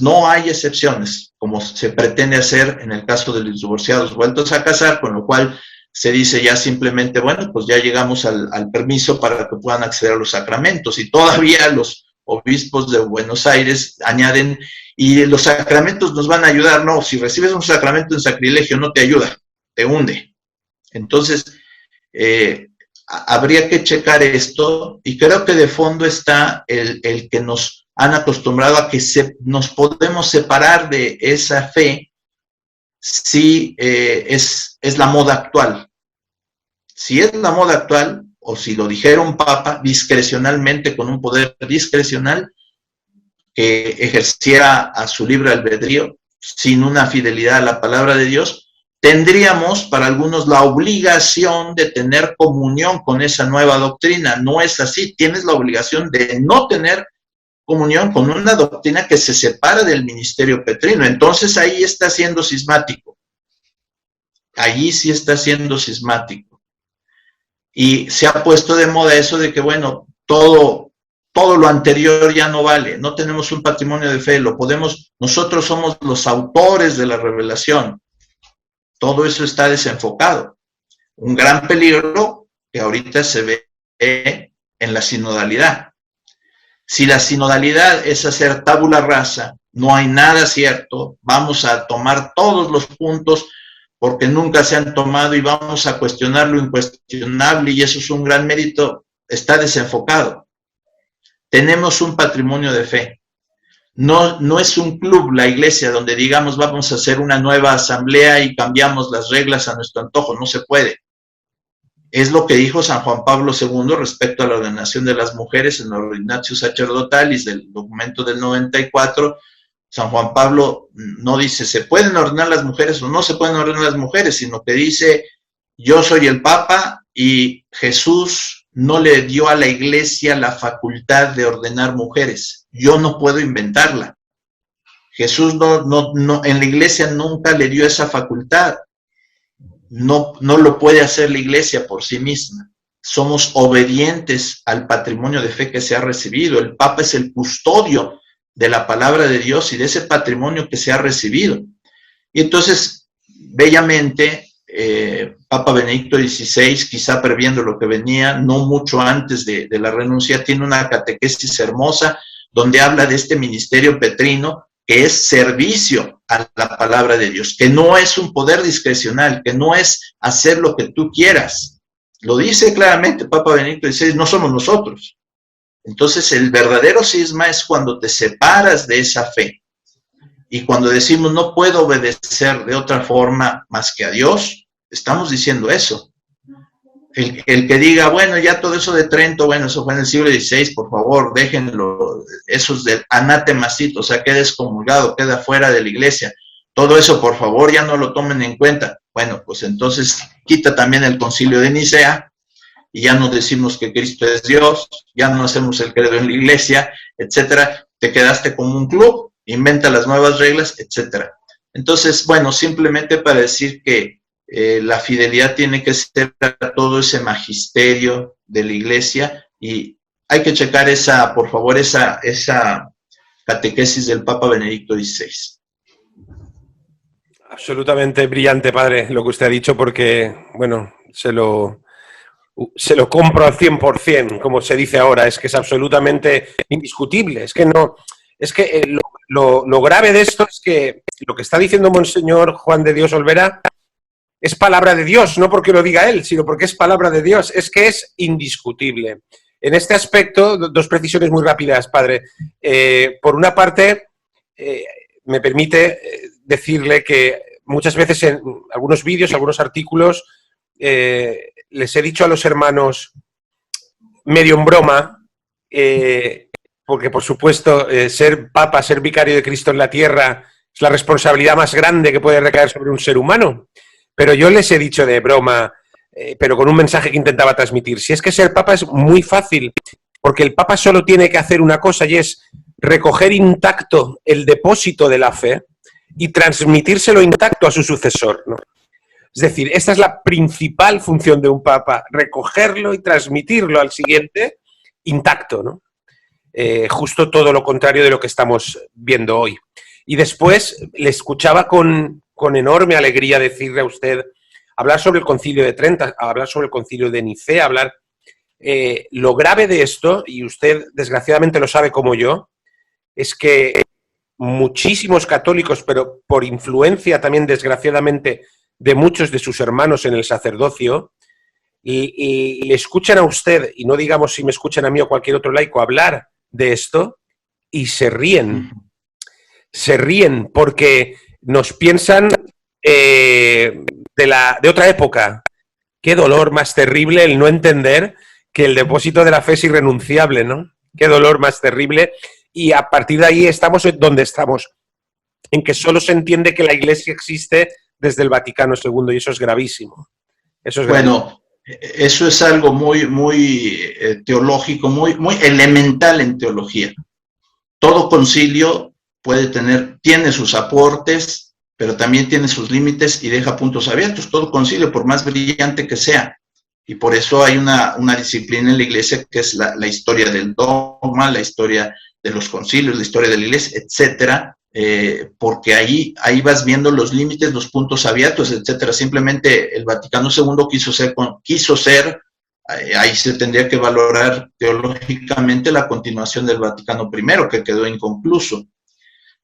como se pretende hacer en el caso de los divorciados vueltos a casar, con lo cual se dice ya simplemente, bueno, pues ya llegamos al permiso para que puedan acceder a los sacramentos, y todavía los obispos de Buenos Aires añaden, y los sacramentos nos van a ayudar. No, si recibes un sacramento en sacrilegio no te ayuda, te hunde. Entonces, habría que checar esto, y creo que de fondo está el que nos han acostumbrado a que nos podemos separar de esa fe si es la moda actual. Si es la moda actual, o si lo dijera un papa discrecionalmente, con un poder discrecional, que ejerciera a su libre albedrío, sin una fidelidad a la palabra de Dios, tendríamos para algunos la obligación de tener comunión con esa nueva doctrina. No es así, tienes la obligación de no tener comunión con una doctrina que se separa del ministerio petrino. Entonces ahí está siendo cismático. Allí sí está siendo cismático. Y se ha puesto de moda eso de que, bueno, todo lo anterior ya no vale, no tenemos un patrimonio de fe, nosotros somos los autores de la revelación. Todo eso está desenfocado. Un gran peligro que ahorita se ve en la sinodalidad. Si la sinodalidad es hacer tabula rasa, no hay nada cierto, vamos a tomar todos los puntos porque nunca se han tomado y vamos a cuestionar lo incuestionable, y eso es un gran mérito, está desenfocado. Tenemos un patrimonio de fe. No es un club la iglesia donde digamos vamos a hacer una nueva asamblea y cambiamos las reglas a nuestro antojo, no se puede. Es lo que dijo San Juan Pablo II respecto a la ordenación de las mujeres en la Ordinatio Sacerdotalis del documento del 94. San Juan Pablo no dice se pueden ordenar las mujeres o no se pueden ordenar las mujeres, sino que dice yo soy el Papa y Jesús no le dio a la iglesia la facultad de ordenar mujeres. Yo no puedo inventarla. Jesús en la iglesia nunca le dio esa facultad. No lo puede hacer la iglesia por sí misma. Somos obedientes al patrimonio de fe que se ha recibido. El Papa es el custodio de la palabra de Dios y de ese patrimonio que se ha recibido. Y entonces, bellamente, Papa Benedicto XVI, quizá previendo lo que venía, no mucho antes de la renuncia, tiene una catequesis hermosa donde habla de este ministerio petrino, que es servicio a la palabra de Dios, que no es un poder discrecional, que no es hacer lo que tú quieras. Lo dice claramente Papa Benedicto XVI, no somos nosotros. Entonces el verdadero cisma es cuando te separas de esa fe y cuando decimos no puedo obedecer de otra forma más que a Dios, estamos diciendo eso. El que diga, bueno, ya todo eso de Trento, bueno, eso fue en el siglo XVI, por favor, déjenlo, esos del anatemacito, o sea, queda excomulgado, queda fuera de la iglesia, todo eso, por favor, ya no lo tomen en cuenta. Bueno, pues entonces quita también el concilio de Nicea, y ya no decimos que Cristo es Dios, ya no hacemos el credo en la iglesia, etcétera, te quedaste como un club, inventa las nuevas reglas, etcétera. Entonces, bueno, simplemente para decir que la fidelidad tiene que ser a todo ese magisterio de la iglesia, y hay que checar por favor, esa catequesis del Papa Benedicto XVI.
Absolutamente brillante, padre, lo que usted ha dicho, porque, bueno, se lo compro al 100%, como se dice ahora, es que es absolutamente indiscutible, es que no, es que lo grave de esto es que lo que está diciendo Monseñor Juan de Dios Olvera es palabra de Dios, no porque lo diga él, sino porque es palabra de Dios, es que es indiscutible. En este aspecto, dos precisiones muy rápidas, padre. Por una parte, me permite decirle que muchas veces en algunos vídeos, algunos artículos, les he dicho a los hermanos, medio en broma, porque por supuesto ser papa, ser vicario de Cristo en la tierra es la responsabilidad más grande que puede recaer sobre un ser humano. Pero yo les he dicho de broma, pero con un mensaje que intentaba transmitir, si es que ser papa es muy fácil, porque el papa solo tiene que hacer una cosa y es recoger intacto el depósito de la fe y transmitírselo intacto a su sucesor, ¿no? Es decir, esta es la principal función de un papa, recogerlo y transmitirlo al siguiente intacto, ¿no? Justo todo lo contrario de lo que estamos viendo hoy. Y después le escuchaba con enorme alegría decirle a usted, hablar sobre el Concilio de Trento, hablar sobre el Concilio de Nicea, hablar... lo grave de esto, y usted desgraciadamente lo sabe como yo, es que muchísimos católicos, pero por influencia también desgraciadamente de muchos de sus hermanos en el sacerdocio, y le escuchan a usted, y no digamos si me escuchan a mí o cualquier otro laico, hablar de esto, y se ríen. Se ríen porque nos piensan de otra época. Qué dolor más terrible el no entender que el depósito de la fe es irrenunciable, ¿no? Qué dolor más terrible. Y a partir de ahí estamos donde estamos, en que solo se entiende que la Iglesia existe desde el Vaticano II, y eso es gravísimo. Eso es gravísimo.
Bueno, eso es algo muy teológico, muy elemental en teología. Todo concilio tiene sus aportes, pero también tiene sus límites y deja puntos abiertos. Todo concilio, por más brillante que sea. Y por eso hay una disciplina en la Iglesia que es la historia del dogma, la historia de los concilios, la historia de la Iglesia, etcétera, porque ahí vas viendo los límites, los puntos abiertos, etcétera. Simplemente el Vaticano II quiso ser, ahí se tendría que valorar teológicamente la continuación del Vaticano I, que quedó inconcluso.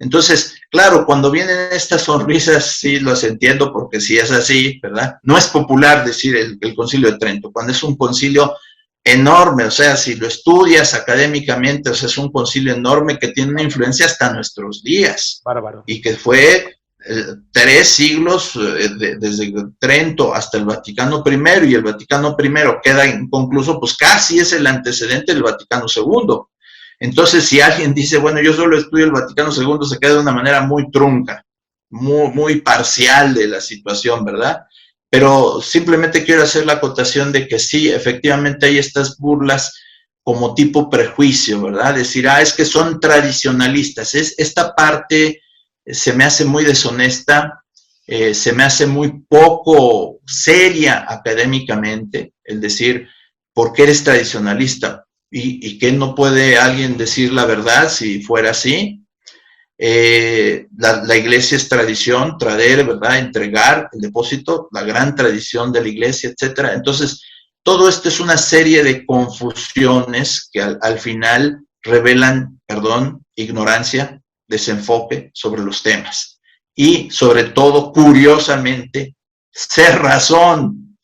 Entonces, claro, cuando vienen estas sonrisas, sí las entiendo, porque si es así, ¿verdad? No es popular decir el Concilio de Trento, cuando es un concilio enorme, o sea, si lo estudias académicamente, o sea, es un concilio enorme que tiene una influencia hasta nuestros días.
Bárbaro.
Y que fue 3 siglos, desde Trento hasta el Vaticano I, y el Vaticano I queda inconcluso, pues casi es el antecedente del Vaticano II. Entonces, si alguien dice, bueno, yo solo estudio el Vaticano II, se queda de una manera muy trunca, muy parcial de la situación, ¿verdad? Pero simplemente quiero hacer la acotación de que sí, efectivamente hay estas burlas como tipo prejuicio, ¿verdad? Decir, es que son tradicionalistas. Esta parte se me hace muy deshonesta, se me hace muy poco seria académicamente, el decir, ¿por qué eres tradicionalista? ¿Y que no puede alguien decir la verdad si fuera así? La Iglesia es tradición, traer, ¿verdad? Entregar el depósito, la gran tradición de la Iglesia, etcétera. Entonces, todo esto es una serie de confusiones que al final revelan, ignorancia, desenfoque sobre los temas. Y sobre todo, curiosamente, cerrazón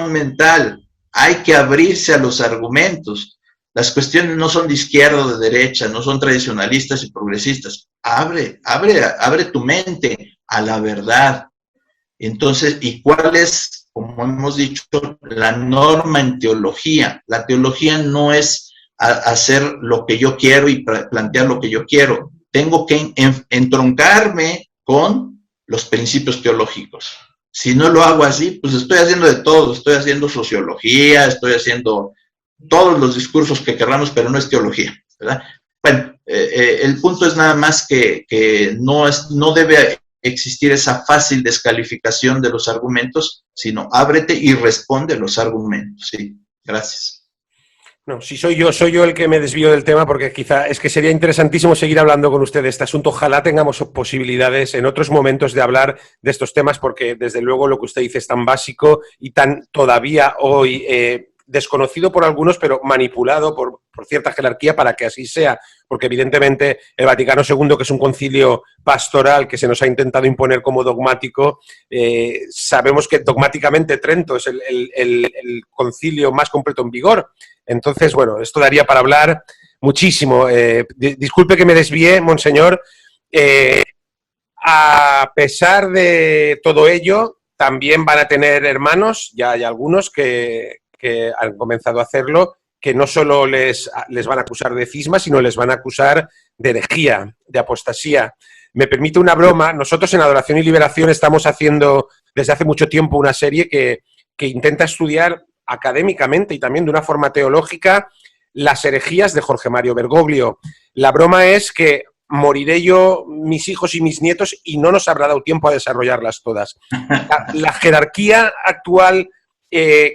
mental. Hay que abrirse a los argumentos. Las cuestiones no son de izquierda o de derecha, no son tradicionalistas y progresistas. Abre tu mente a la verdad. Entonces, ¿y cuál es, como hemos dicho, la norma en teología? La teología no es hacer lo que yo quiero y plantear lo que yo quiero. Tengo que entroncarme con los principios teológicos. Si no lo hago así, pues estoy haciendo de todo. Estoy haciendo sociología, estoy haciendo todos los discursos que queramos, pero no es teología, ¿verdad? Bueno, el punto es nada más que no debe existir esa fácil descalificación de los argumentos, sino ábrete y responde los argumentos. Sí, gracias.
No, si soy yo el que me desvío del tema, porque quizá es que sería interesantísimo seguir hablando con usted de este asunto. Ojalá tengamos posibilidades en otros momentos de hablar de estos temas, porque desde luego lo que usted dice es tan básico y tan todavía hoy desconocido por algunos, pero manipulado por cierta jerarquía para que así sea, porque evidentemente el Vaticano II, que es un concilio pastoral que se nos ha intentado imponer como dogmático, sabemos que dogmáticamente Trento es el concilio más completo en vigor. Entonces, bueno, esto daría para hablar muchísimo. Disculpe que me desvíe, monseñor. a pesar de todo ello, también van a tener hermanos, ya hay algunos que han comenzado a hacerlo, que no solo les van a acusar de cisma, sino les van a acusar de herejía, de apostasía. Me permite una broma, nosotros en Adoración y Liberación estamos haciendo desde hace mucho tiempo una serie que intenta estudiar académicamente y también de una forma teológica las herejías de Jorge Mario Bergoglio. La broma es que moriré yo, mis hijos y mis nietos, y no nos habrá dado tiempo a desarrollarlas todas. La jerarquía actual,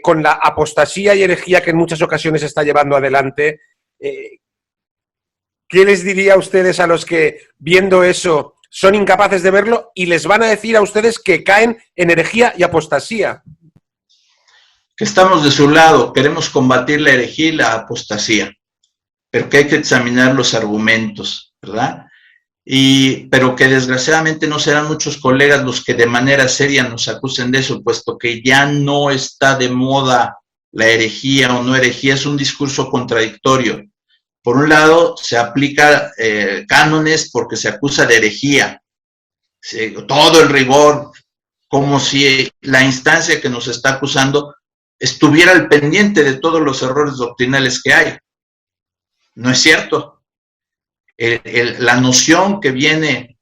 con la apostasía y herejía que en muchas ocasiones está llevando adelante, ¿qué les diría a ustedes a los que, viendo eso, son incapaces de verlo y les van a decir a ustedes que caen en herejía y apostasía?
Que estamos de su lado, queremos combatir la herejía y la apostasía, pero que hay que examinar los argumentos, ¿verdad? Pero que desgraciadamente no serán muchos colegas los que de manera seria nos acusen de eso, puesto que ya no está de moda la herejía o no herejía, es un discurso contradictorio. Por un lado, se aplica cánones porque se acusa de herejía, todo el rigor, como si la instancia que nos está acusando estuviera al pendiente de todos los errores doctrinales que hay. No es cierto. La noción que viene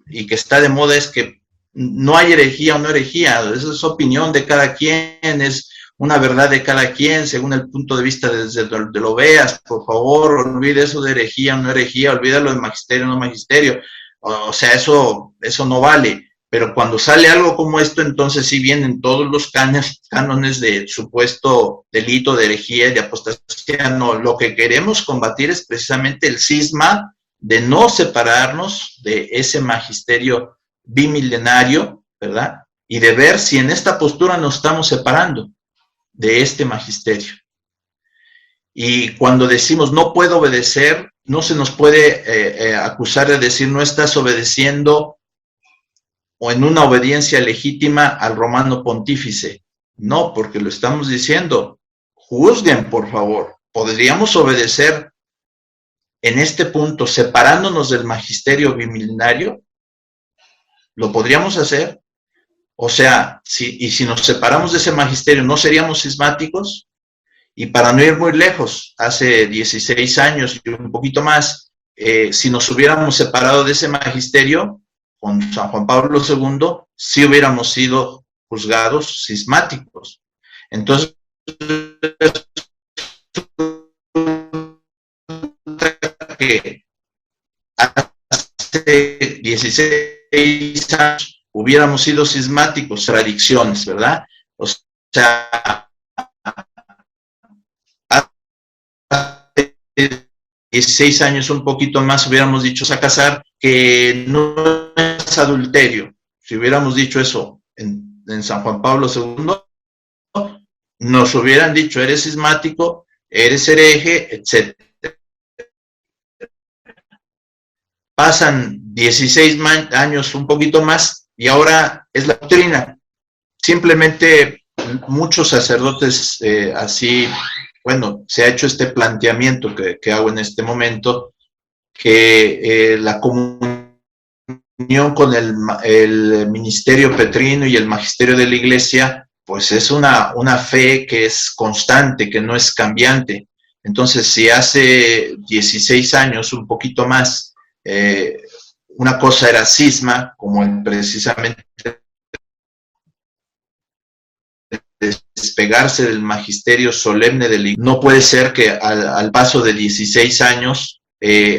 y que está de moda es que no hay herejía o no herejía, esa es opinión de cada quien, es una verdad de cada quien, según el punto de vista desde donde lo veas. Por favor, olvide eso de herejía o no herejía, olvídalo de magisterio o no magisterio, o sea, eso no vale. Pero cuando sale algo como esto, entonces sí vienen todos los cánones de supuesto delito, de herejía y de apostasía. No, lo que queremos combatir es precisamente el cisma de no separarnos de ese magisterio bimilenario, ¿verdad? Y de ver si en esta postura nos estamos separando de este magisterio. Y cuando decimos no puedo obedecer, no se nos puede acusar de decir no estás obedeciendo o en una obediencia legítima al romano pontífice. No, porque lo estamos diciendo. Juzguen, por favor. ¿Podríamos obedecer en este punto separándonos del magisterio bimilenario? ¿Lo podríamos hacer? O sea, si nos separamos de ese magisterio, ¿no seríamos cismáticos? Y para no ir muy lejos, hace 16 años y un poquito más, si nos hubiéramos separado de ese magisterio, con San Juan Pablo II, sí hubiéramos sido juzgados cismáticos. Entonces, que hace 16 años hubiéramos sido cismáticos, tradiciones, ¿verdad? O sea, hace 16 años, un poquito más, hubiéramos dicho a casar que no es adulterio. Si hubiéramos dicho eso en San Juan Pablo II, nos hubieran dicho, eres cismático, eres hereje, etc. Pasan 16 años, un poquito más, y ahora es la doctrina. Simplemente muchos sacerdotes así, bueno, se ha hecho este planteamiento que hago en este momento, que la comunión con el ministerio petrino y el magisterio de la Iglesia, pues es una fe que es constante, que no es cambiante. Entonces, si hace 16 años, un poquito más, una cosa era cisma, como precisamente despegarse del magisterio solemne de la Iglesia. No puede ser que al paso de 16 años,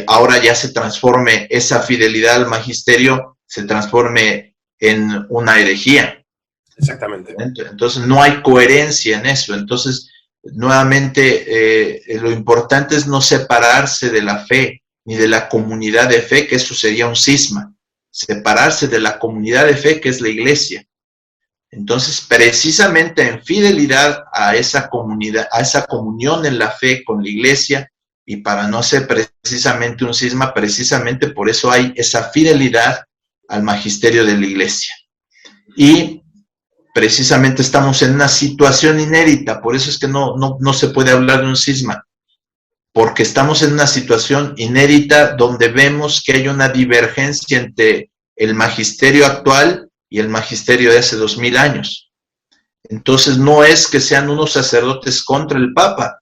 ahora ya se transforme esa fidelidad al magisterio, se transforme en una herejía.
Exactamente.
Entonces no hay coherencia en eso. Entonces, nuevamente, lo importante es no separarse de la fe, ni de la comunidad de fe, que eso sería un cisma. Separarse de la comunidad de fe, que es la Iglesia. Entonces, precisamente en fidelidad a esa comunidad, a esa comunión en la fe con la Iglesia, y para no ser precisamente un cisma, precisamente por eso hay esa fidelidad al magisterio de la Iglesia. Y precisamente estamos en una situación inédita, por eso es que no se puede hablar de un cisma, porque estamos en una situación inédita donde vemos que hay una divergencia entre el magisterio actual y el magisterio de hace 2000 años. Entonces no es que sean unos sacerdotes contra el Papa,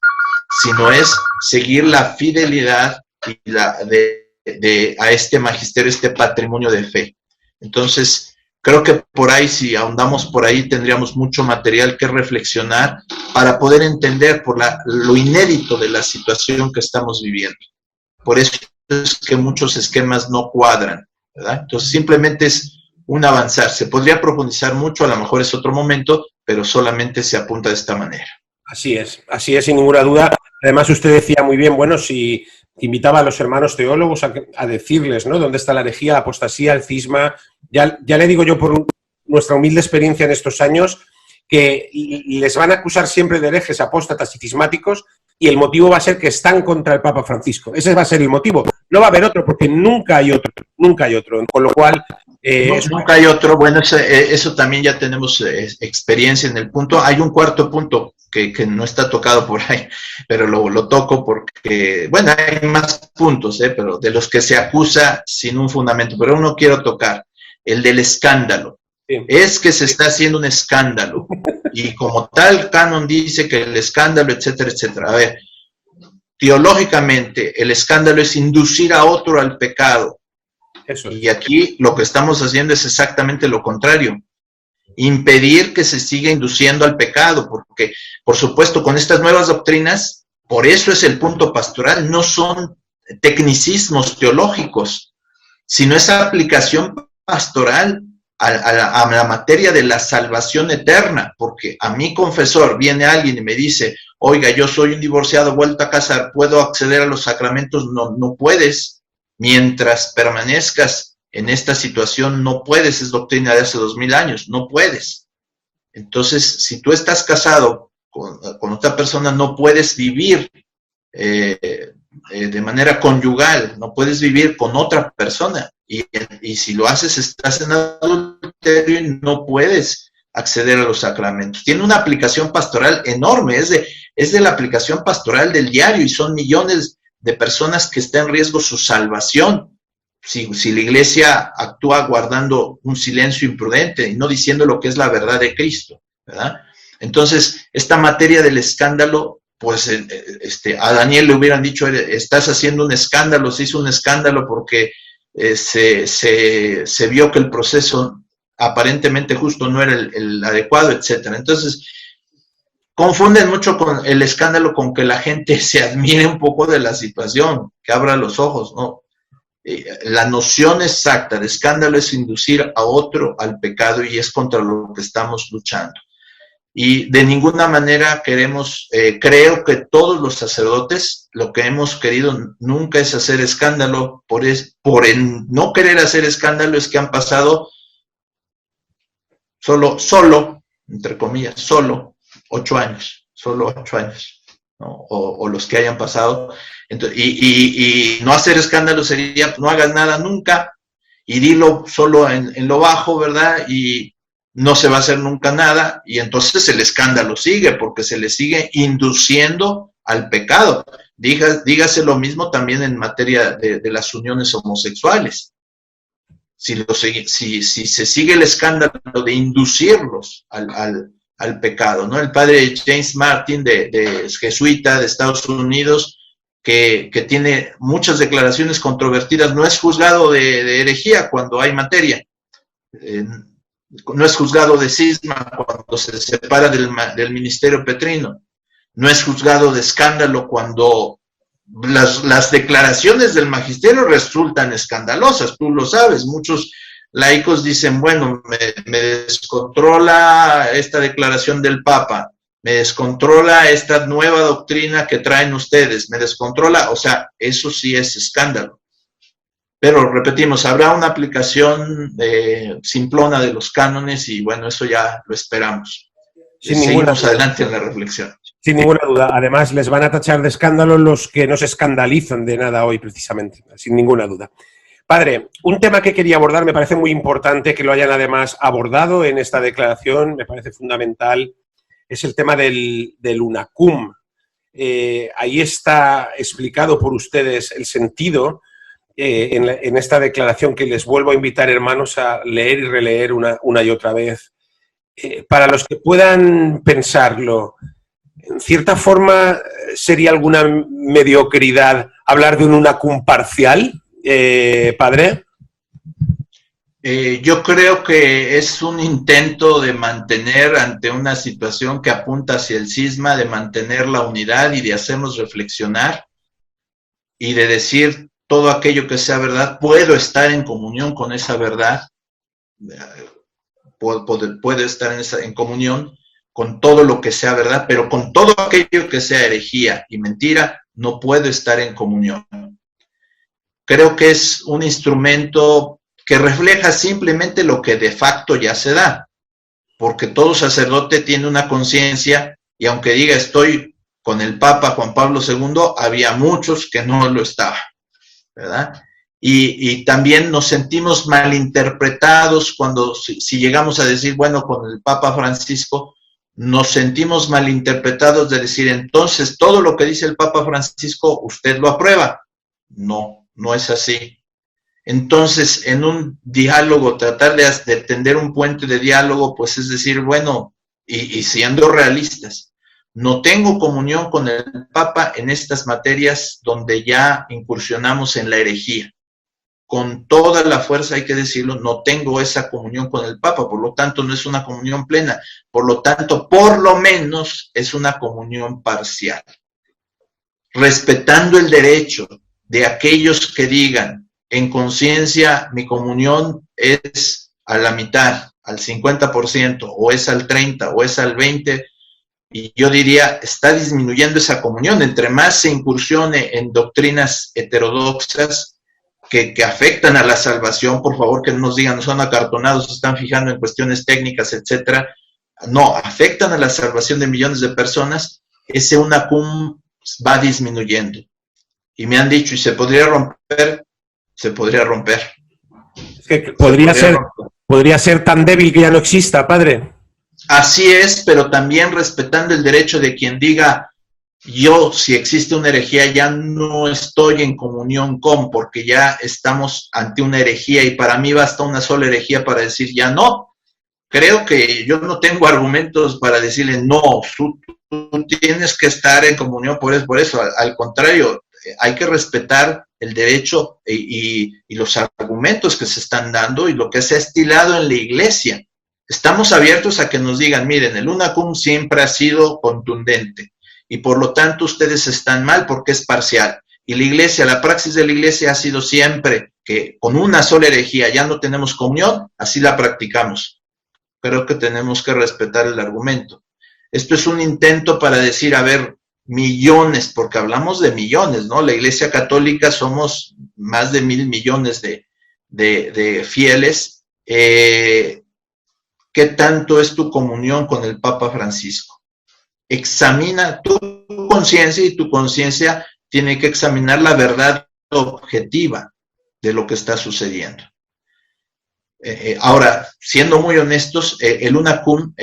sino es seguir la fidelidad y a este magisterio, este patrimonio de fe. Entonces, creo que por ahí, si ahondamos por ahí, tendríamos mucho material que reflexionar para poder entender lo inédito de la situación que estamos viviendo. Por eso es que muchos esquemas no cuadran, ¿verdad? Entonces, simplemente es un avanzar. Se podría profundizar mucho, a lo mejor es otro momento, pero solamente se apunta de esta manera.
Así es, sin ninguna duda. Además, usted decía muy bien, bueno, si invitaba a los hermanos teólogos a decirles, ¿no?, dónde está la herejía, la apostasía, el cisma. Ya le digo yo, por nuestra humilde experiencia en estos años, que les van a acusar siempre de herejes, apóstatas y cismáticos, y el motivo va a ser que están contra el Papa Francisco. Ese va a ser el motivo. No va a haber otro, porque nunca hay otro. Con lo cual...
nunca hay otro. Bueno, eso también ya tenemos experiencia en el punto. Hay un cuarto punto que no está tocado por ahí, pero lo toco porque, bueno, hay más puntos, pero de los que se acusa sin un fundamento, pero uno quiero tocar, el del escándalo. Sí. Es que se está haciendo un escándalo, y como tal canon dice que el escándalo, etcétera, etcétera. A ver, teológicamente, el escándalo es inducir a otro al pecado. Eso es. Y aquí lo que estamos haciendo es exactamente lo contrario. Impedir que se siga induciendo al pecado, porque, por supuesto, con estas nuevas doctrinas, por eso es el punto pastoral, no son tecnicismos teológicos, sino esa aplicación pastoral a la materia de la salvación eterna, porque a mi confesor viene alguien y me dice, oiga, yo soy un divorciado, vuelto a casar, ¿puedo acceder a los sacramentos? No puedes, mientras permanezcas en esta situación no puedes, es doctrina de hace 2000 años, no puedes. Entonces, si tú estás casado con otra persona, no puedes vivir de manera conyugal, no puedes vivir con otra persona, y si lo haces estás en adulterio y no puedes acceder a los sacramentos. Tiene una aplicación pastoral enorme, es de la aplicación pastoral del diario, y son millones de personas que están en riesgo su salvación. Si la iglesia actúa guardando un silencio imprudente y no diciendo lo que es la verdad de Cristo, ¿verdad? Entonces, esta materia del escándalo, pues a Daniel le hubieran dicho, estás haciendo un escándalo, se hizo un escándalo porque se vio que el proceso aparentemente justo no era el adecuado, etcétera. Entonces, confunden mucho con el escándalo con que la gente se admire un poco de la situación, que abra los ojos, ¿no? La noción exacta de escándalo es inducir a otro al pecado, y es contra lo que estamos luchando. Y de ninguna manera queremos, creo que todos los sacerdotes, lo que hemos querido nunca es hacer escándalo, por el no querer hacer escándalo es que han pasado solo, entre comillas, solo 8 años, ¿no? O los que hayan pasado. Entonces, y no hacer escándalo sería, pues, no hagas nada nunca, y dilo solo en lo bajo, ¿verdad? Y no se va a hacer nunca nada, y entonces el escándalo sigue, porque se le sigue induciendo al pecado. Dígase lo mismo también en materia de las uniones homosexuales. Si se sigue el escándalo de inducirlos al pecado, ¿no? El padre James Martin, jesuita de Estados Unidos, que tiene muchas declaraciones controvertidas, no es juzgado de herejía cuando hay materia, no es juzgado de cisma cuando se separa del ministerio petrino, no es juzgado de escándalo cuando las declaraciones del magisterio resultan escandalosas, tú lo sabes. Muchos laicos dicen, bueno, me descontrola esta declaración del Papa, me descontrola esta nueva doctrina que traen ustedes, me descontrola, o sea, eso sí es escándalo. Pero repetimos, habrá una aplicación simplona de los cánones, y bueno, eso ya lo esperamos. Seguimos adelante en la reflexión.
Sin ninguna duda. Además, les van a tachar de escándalo los que no se escandalizan de nada hoy, precisamente, sin ninguna duda. Padre, un tema que quería abordar, me parece muy importante que lo hayan además abordado en esta declaración, me parece fundamental, es el tema del UNACUM. Ahí está explicado por ustedes el sentido. en esta declaración que les vuelvo a invitar, hermanos, a leer y releer una y otra vez. Para los que puedan pensarlo, en cierta forma, ¿sería alguna mediocridad hablar de un unacum parcial, padre?
Yo creo que es un intento de mantener ante una situación que apunta hacia el cisma, de mantener la unidad y de hacernos reflexionar y de decir todo aquello que sea verdad. Puedo estar en comunión con esa verdad, puedo estar en comunión con todo lo que sea verdad, pero con todo aquello que sea herejía y mentira, no puedo estar en comunión. Creo que es un instrumento que refleja simplemente lo que de facto ya se da, porque todo sacerdote tiene una conciencia, y aunque diga estoy con el Papa Juan Pablo II, había muchos que no lo estaban, ¿verdad? Y también nos sentimos malinterpretados cuando, si llegamos a decir, bueno, con el Papa Francisco, nos sentimos malinterpretados de decir, entonces, todo lo que dice el Papa Francisco, ¿usted lo aprueba? No, no es así. Entonces, en un diálogo, tratar de tender un puente de diálogo, pues es decir, bueno, y siendo realistas, no tengo comunión con el Papa en estas materias donde ya incursionamos en la herejía. Con toda la fuerza, hay que decirlo, no tengo esa comunión con el Papa, por lo tanto no es una comunión plena, por lo tanto, por lo menos es una comunión parcial. Respetando el derecho de aquellos que digan, en conciencia, mi comunión es a la mitad, al 50%, o es al 30%, o es al 20%, y yo diría, está disminuyendo esa comunión. Entre más se incursione en doctrinas heterodoxas que afectan a la salvación, por favor que no nos digan, no son acartonados, se están fijando en cuestiones técnicas, etcétera. No, afectan a la salvación de millones de personas, ese unacum va disminuyendo. Y me han dicho, ¿y se podría romper? Se podría romper.
Es que podría ser tan débil que ya no exista, padre.
Así es, pero también respetando el derecho de quien diga, yo, si existe una herejía, ya no estoy en comunión con, porque ya estamos ante una herejía, y para mí basta una sola herejía para decir ya no. Creo que yo no tengo argumentos para decirle no, tú tienes que estar en comunión por eso. Al contrario, hay que respetar el derecho y los argumentos que se están dando y lo que se ha estilado en la Iglesia. Estamos abiertos a que nos digan, miren, el unacum siempre ha sido contundente y por lo tanto ustedes están mal porque es parcial. Y la Iglesia, la praxis de la Iglesia ha sido siempre que con una sola herejía ya no tenemos comunión, así la practicamos. Creo que tenemos que respetar el argumento. Esto es un intento para decir, a ver, millones, porque hablamos de millones, ¿no? La Iglesia Católica somos más de 1,000 millones de fieles. ¿Qué tanto es tu comunión con el Papa Francisco? Examina tu conciencia y tu conciencia tiene que examinar la verdad objetiva de lo que está sucediendo. Ahora, siendo muy honestos, el unacum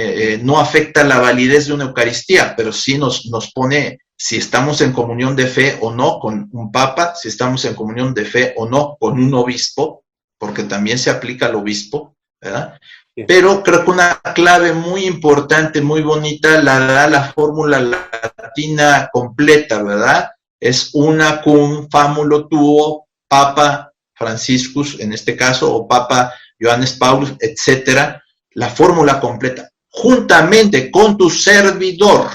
no afecta la validez de una Eucaristía, pero sí nos pone si estamos en comunión de fe o no con un papa, si estamos en comunión de fe o no con un obispo, porque también se aplica al obispo, ¿verdad? Pero creo que una clave muy importante, muy bonita, la da la fórmula latina completa, ¿verdad? Es unacum famulo tuo, Papa Franciscus, en este caso, o Papa Johannes Paulus, etcétera, la fórmula completa, juntamente con tu servidor.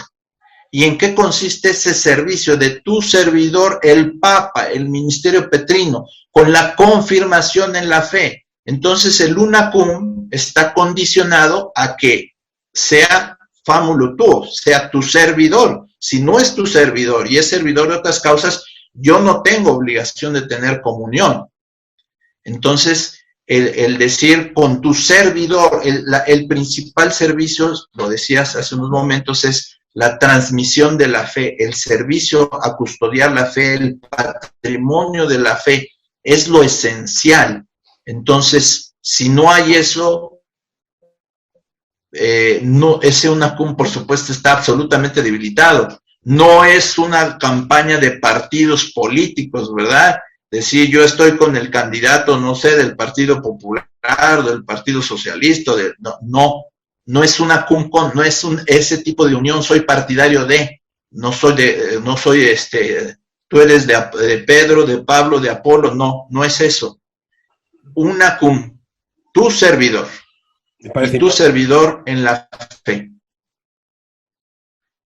¿Y en qué consiste ese servicio de tu servidor, el Papa, el ministerio petrino, con la confirmación en la fe? Entonces el unacum está condicionado a que sea famulo tuo, sea tu servidor. Si no es tu servidor y es servidor de otras causas, yo no tengo obligación de tener comunión. Entonces, el decir con tu servidor, el principal servicio, lo decías hace unos momentos, es la transmisión de la fe, el servicio a custodiar la fe, el patrimonio de la fe, es lo esencial. Entonces, si no hay eso, ese unacum, por supuesto, está absolutamente debilitado. No es una campaña de partidos políticos, ¿verdad? decir yo estoy con el candidato, no sé, del Partido Popular, del Partido Socialista, no es una cum con, no es ese tipo de unión, soy partidario de, no soy tú eres de Pedro, de Pablo, de Apolo, no es eso. Una cum, tu servidor, y tu servidor en la fe.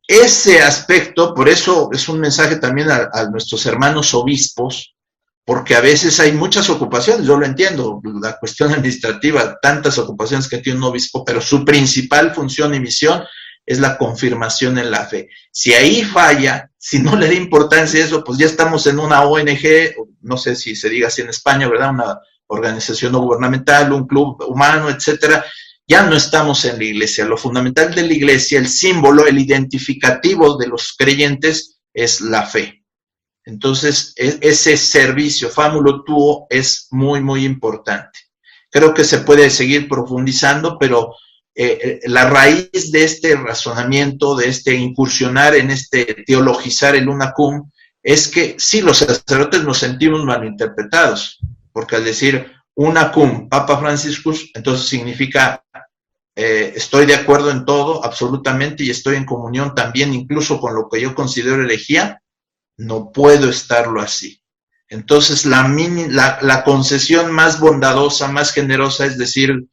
Ese aspecto, por eso es un mensaje también a nuestros hermanos obispos, porque a veces hay muchas ocupaciones, yo lo entiendo, la cuestión administrativa, tantas ocupaciones que tiene un obispo, pero su principal función y misión es la confirmación en la fe. Si ahí falla, si no le da importancia a eso, pues ya estamos en una ONG, no sé si se diga así en España, ¿verdad? Una organización no gubernamental, un club humano, etcétera. Ya no estamos en la iglesia. Lo fundamental de la iglesia, el símbolo, el identificativo de los creyentes es la fe. Entonces, ese servicio, Famulo Tuo, es muy, muy importante. Creo que se puede seguir profundizando, pero la raíz de este razonamiento, de este incursionar en este teologizar el una cum, es que sí, los sacerdotes nos sentimos malinterpretados, porque al decir una cum, Papa Franciscus, entonces significa estoy de acuerdo en todo, absolutamente, y estoy en comunión también, incluso con lo que yo considero herejía. No puedo estarlo así. Entonces, la concesión más bondadosa, más generosa, es decir,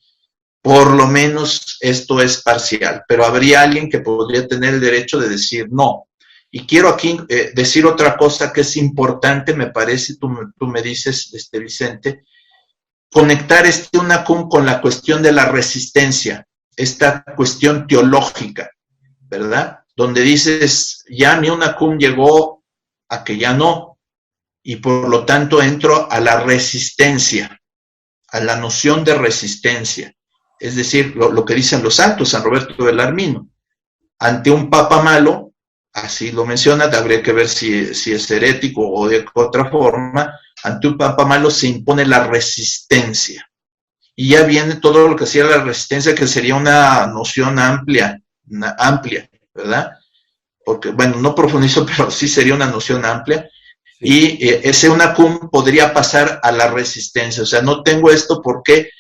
por lo menos esto es parcial, pero habría alguien que podría tener el derecho de decir no. Y quiero aquí decir otra cosa que es importante, me parece, tú me dices, Vicente, conectar una cum con la cuestión de la resistencia, esta cuestión teológica, ¿verdad? Donde dices, ya mi una cum llegó a que ya no, y por lo tanto entro a la resistencia, a la noción de resistencia, es decir, lo que dicen los santos, San Roberto Belarmino, ante un papa malo, así lo menciona, habría que ver si es herético o de otra forma, ante un papa malo se impone la resistencia, y ya viene todo lo que sería la resistencia, que sería una noción amplia, ¿verdad? Porque, bueno, no profundizo, pero sí sería una noción amplia, sí. Y ese una cum podría pasar a la resistencia, o sea, no tengo esto, ¿por qué?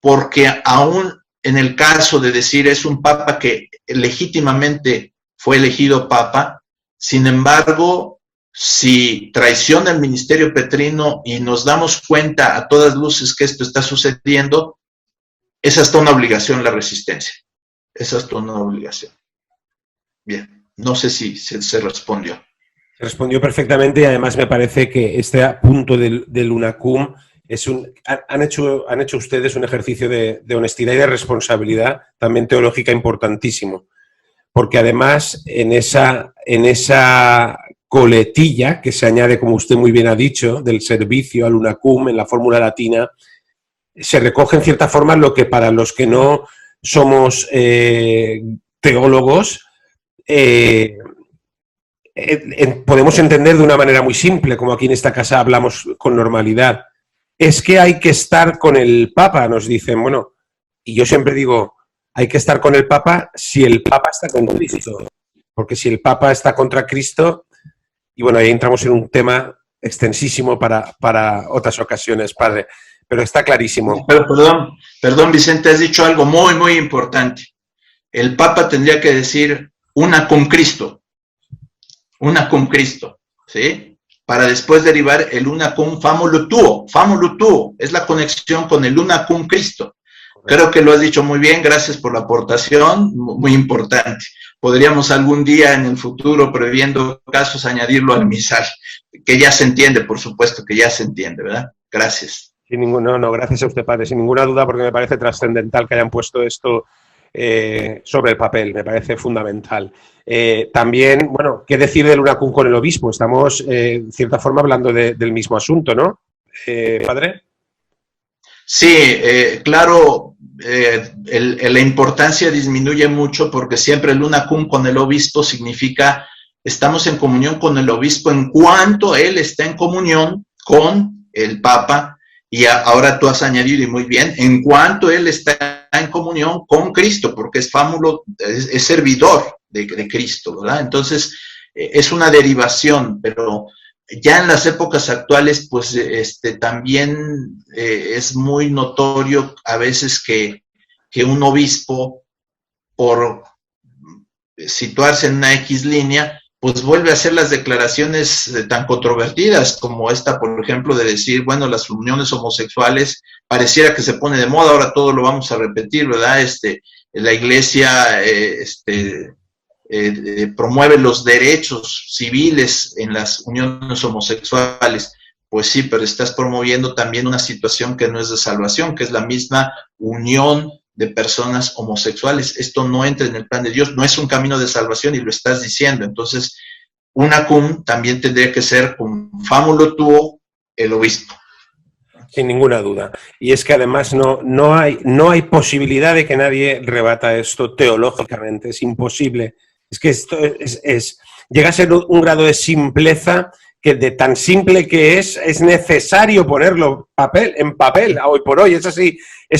Porque aún en el caso de decir es un papa que legítimamente fue elegido papa, sin embargo, si traiciona el ministerio petrino y nos damos cuenta a todas luces que esto está sucediendo, es hasta una obligación la resistencia, es hasta una obligación. Bien. No sé si se respondió.
Se respondió perfectamente y además me parece que este punto del UNACUM han hecho ustedes un ejercicio de honestidad y de responsabilidad, también teológica, importantísimo. Porque además en esa coletilla que se añade, como usted muy bien ha dicho, del servicio al UNACUM en la fórmula latina, se recoge en cierta forma lo que para los que no somos teólogos, podemos entender de una manera muy simple, como aquí en esta casa hablamos con normalidad. Es que hay que estar con el Papa, nos dicen. Bueno, y yo siempre digo, hay que estar con el Papa si el Papa está con Cristo. Porque si el Papa está contra Cristo, y bueno, ahí entramos en un tema extensísimo para otras ocasiones, padre. Pero está clarísimo.
Pero perdón, Vicente, has dicho algo muy, muy importante. El Papa tendría que decir una con Cristo, ¿sí? Para después derivar el una cum Famulo Tuo, es la conexión con el una cum Cristo. Creo que lo has dicho muy bien, gracias por la aportación, muy importante. Podríamos algún día en el futuro, previendo casos, añadirlo al misal, que ya se entiende, por supuesto, que ya se entiende, ¿verdad? Gracias.
No, gracias a usted, padre, sin ninguna duda, porque me parece trascendental que hayan puesto esto sobre el papel, me parece fundamental. También, bueno, ¿qué decir del UNACUM con el obispo? Estamos, en cierta forma, hablando del mismo asunto, ¿no, padre?
Sí, claro, la importancia disminuye mucho porque siempre el UNACUM con el obispo significa estamos en comunión con el obispo en cuanto él está en comunión con el Papa, y ahora tú has añadido, y muy bien, en cuanto él está en comunión con Cristo, porque es Famulo, es servidor de Cristo, ¿verdad? Entonces, es una derivación, pero Ya en las épocas actuales, pues también es muy notorio a veces que un obispo, por situarse en una X línea, pues vuelve a hacer las declaraciones tan controvertidas como esta, por ejemplo, de decir, bueno, las uniones homosexuales pareciera que se pone de moda, ahora todo lo vamos a repetir, ¿verdad? La iglesia promueve los derechos civiles en las uniones homosexuales. Pues sí, pero estás promoviendo también una situación que no es de salvación, que es la misma unión de personas homosexuales. Esto no entra en el plan de Dios, no es un camino de salvación y lo estás diciendo. Entonces, una cum también tendría que ser cum famulo tuo el obispo.
Sin ninguna duda. Y es que además no hay posibilidad de que nadie rebata esto teológicamente, es imposible. Es que esto llega a ser un grado de simpleza que de tan simple que es necesario ponerlo en papel, hoy por hoy, es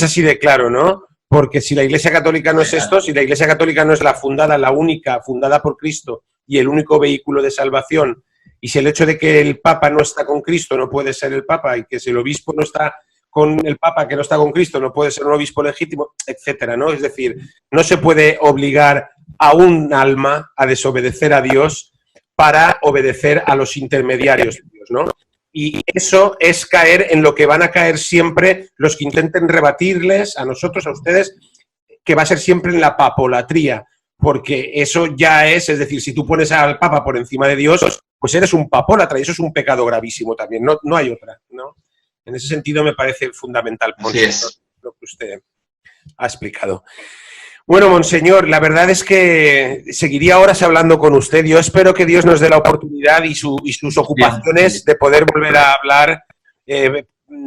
así de claro, ¿no? Porque si la Iglesia Católica no es esto, si la Iglesia Católica no es la única, fundada por Cristo y el único vehículo de salvación, y si el hecho de que el Papa no está con Cristo no puede ser el Papa, y que si el obispo no está con el Papa que no está con Cristo no puede ser un obispo legítimo, etcétera, ¿no? Es decir, no se puede obligar a un alma a desobedecer a Dios para obedecer a los intermediarios de Dios, ¿no? Y eso es caer en lo que van a caer siempre los que intenten rebatirles a nosotros, a ustedes, que va a ser siempre en la papolatría, porque eso ya es decir, si tú pones al Papa por encima de Dios, pues eres un papólatra y eso es un pecado gravísimo también, no hay otra, ¿no? En ese sentido me parece fundamental lo que usted ha explicado. Bueno, monseñor, la verdad es que seguiría horas hablando con usted. Yo espero que Dios nos dé la oportunidad y sus ocupaciones de poder volver a hablar,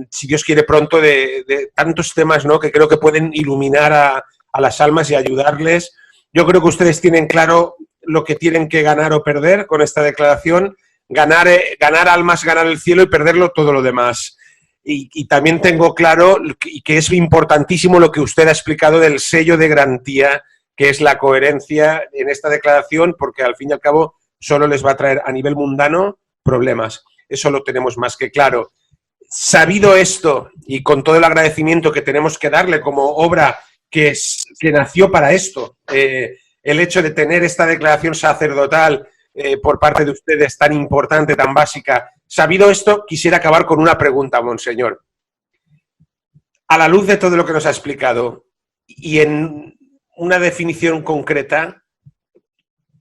si Dios quiere pronto, de tantos temas, ¿no?, que creo que pueden iluminar a las almas y ayudarles. Yo creo que ustedes tienen claro lo que tienen que ganar o perder con esta declaración. Ganar almas, ganar el cielo y perderlo todo lo demás. Y también tengo claro que es importantísimo lo que usted ha explicado del sello de garantía, que es la coherencia en esta declaración, porque al fin y al cabo solo les va a traer a nivel mundano problemas. Eso lo tenemos más que claro. Sabido esto, y con todo el agradecimiento que tenemos que darle como obra que nació para esto, el hecho de tener esta declaración sacerdotal por parte de ustedes tan importante, tan básica. Sabido esto, quisiera acabar con una pregunta, monseñor. A la luz de todo lo que nos ha explicado y en una definición concreta,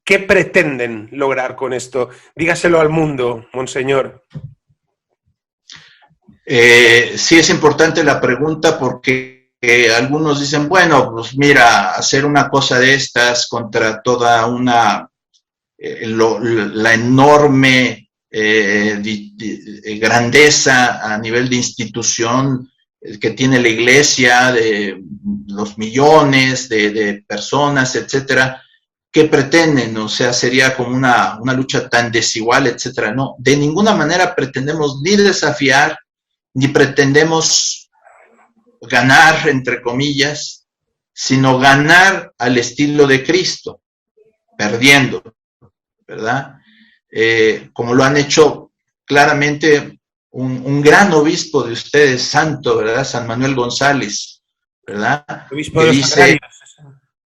¿qué pretenden lograr con esto? Dígaselo al mundo, monseñor.
Sí es importante la pregunta porque algunos dicen, bueno, pues mira, hacer una cosa de estas contra toda la enorme grandeza a nivel de institución que tiene la iglesia, de los millones de personas, etcétera, ¿qué pretenden? O sea, sería como una lucha tan desigual, etcétera. No, de ninguna manera pretendemos ni desafiar, ni pretendemos ganar, entre comillas, sino ganar al estilo de Cristo, perdiendo, ¿verdad? Como lo han hecho claramente un gran obispo de ustedes, santo, ¿verdad? San Manuel González, ¿verdad?
Obispo de los agrarios.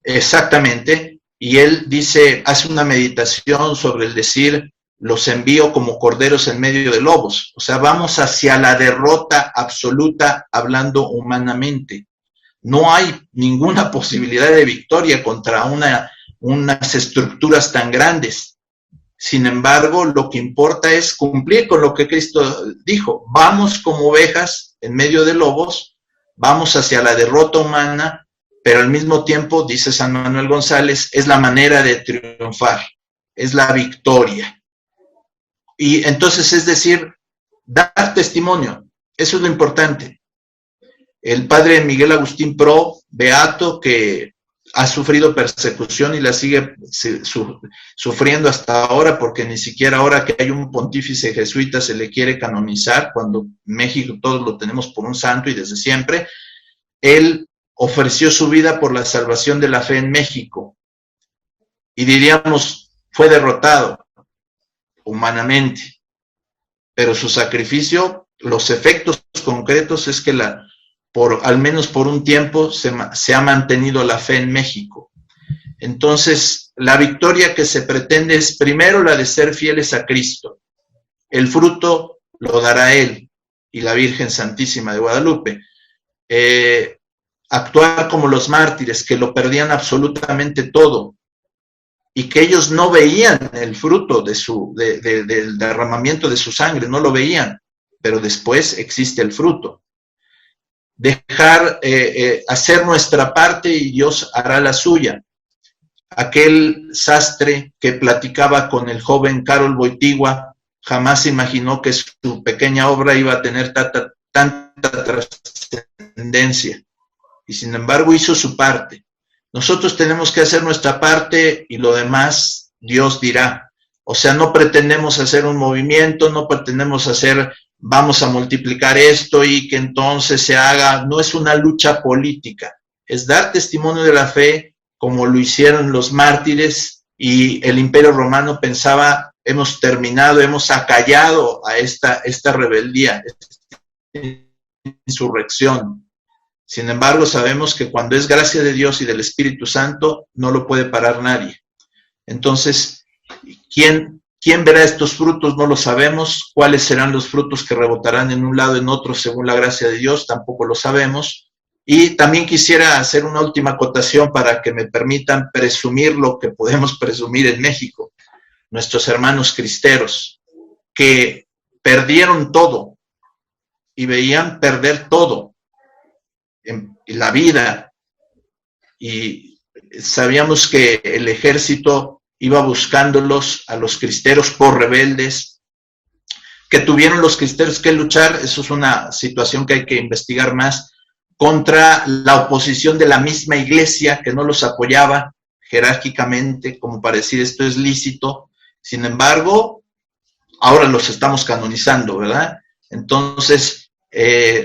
Exactamente, y él dice, hace una meditación sobre el decir, los envío como corderos en medio de lobos. O sea, vamos hacia la derrota absoluta hablando humanamente. No hay ninguna posibilidad de victoria contra unas estructuras tan grandes. Sin embargo, lo que importa es cumplir con lo que Cristo dijo. Vamos como ovejas en medio de lobos, vamos hacia la derrota humana, pero al mismo tiempo, dice San Manuel González, es la manera de triunfar, es la victoria. Y entonces, es decir, dar testimonio, eso es lo importante. El padre Miguel Agustín Pro, beato, que ha sufrido persecución y la sigue sufriendo hasta ahora, porque ni siquiera ahora que hay un pontífice jesuita se le quiere canonizar, cuando en México todos lo tenemos por un santo y desde siempre. Él ofreció su vida por la salvación de la fe en México y diríamos, fue derrotado humanamente, pero su sacrificio, los efectos concretos es que al menos por un tiempo se ha mantenido la fe en México. Entonces, la victoria que se pretende es primero la de ser fieles a Cristo. El fruto lo dará Él y la Virgen Santísima de Guadalupe. Actuar como los mártires, que lo perdían absolutamente todo y que ellos no veían el fruto del derramamiento de su sangre, no lo veían, pero después existe el fruto. Dejar, hacer nuestra parte y Dios hará la suya. Aquel sastre que platicaba con el joven Karol Wojtyła jamás imaginó que su pequeña obra iba a tener tanta trascendencia, y sin embargo hizo su parte. Nosotros tenemos que hacer nuestra parte y lo demás Dios dirá. O sea, no pretendemos hacer un movimiento, no pretendemos hacer, vamos a multiplicar esto y que entonces se haga. No es una lucha política, es dar testimonio de la fe como lo hicieron los mártires, y el Imperio Romano pensaba, hemos terminado, hemos acallado a esta rebeldía, esta insurrección. Sin embargo, sabemos que cuando es gracia de Dios y del Espíritu Santo, no lo puede parar nadie. Entonces, ¿quién verá estos frutos? No lo sabemos. ¿Cuáles serán los frutos que rebotarán en un lado, en otro, según la gracia de Dios? Tampoco lo sabemos. Y también quisiera hacer una última acotación para que me permitan presumir lo que podemos presumir en México. Nuestros hermanos cristeros, que perdieron todo y veían perder todo, en la vida, y sabíamos que el ejército iba buscándolos a los cristeros por rebeldes, que tuvieron los cristeros que luchar. Eso es una situación que hay que investigar más, contra la oposición de la misma iglesia, que no los apoyaba jerárquicamente, como para decir esto es lícito. Sin embargo, ahora los estamos canonizando, ¿verdad? Entonces,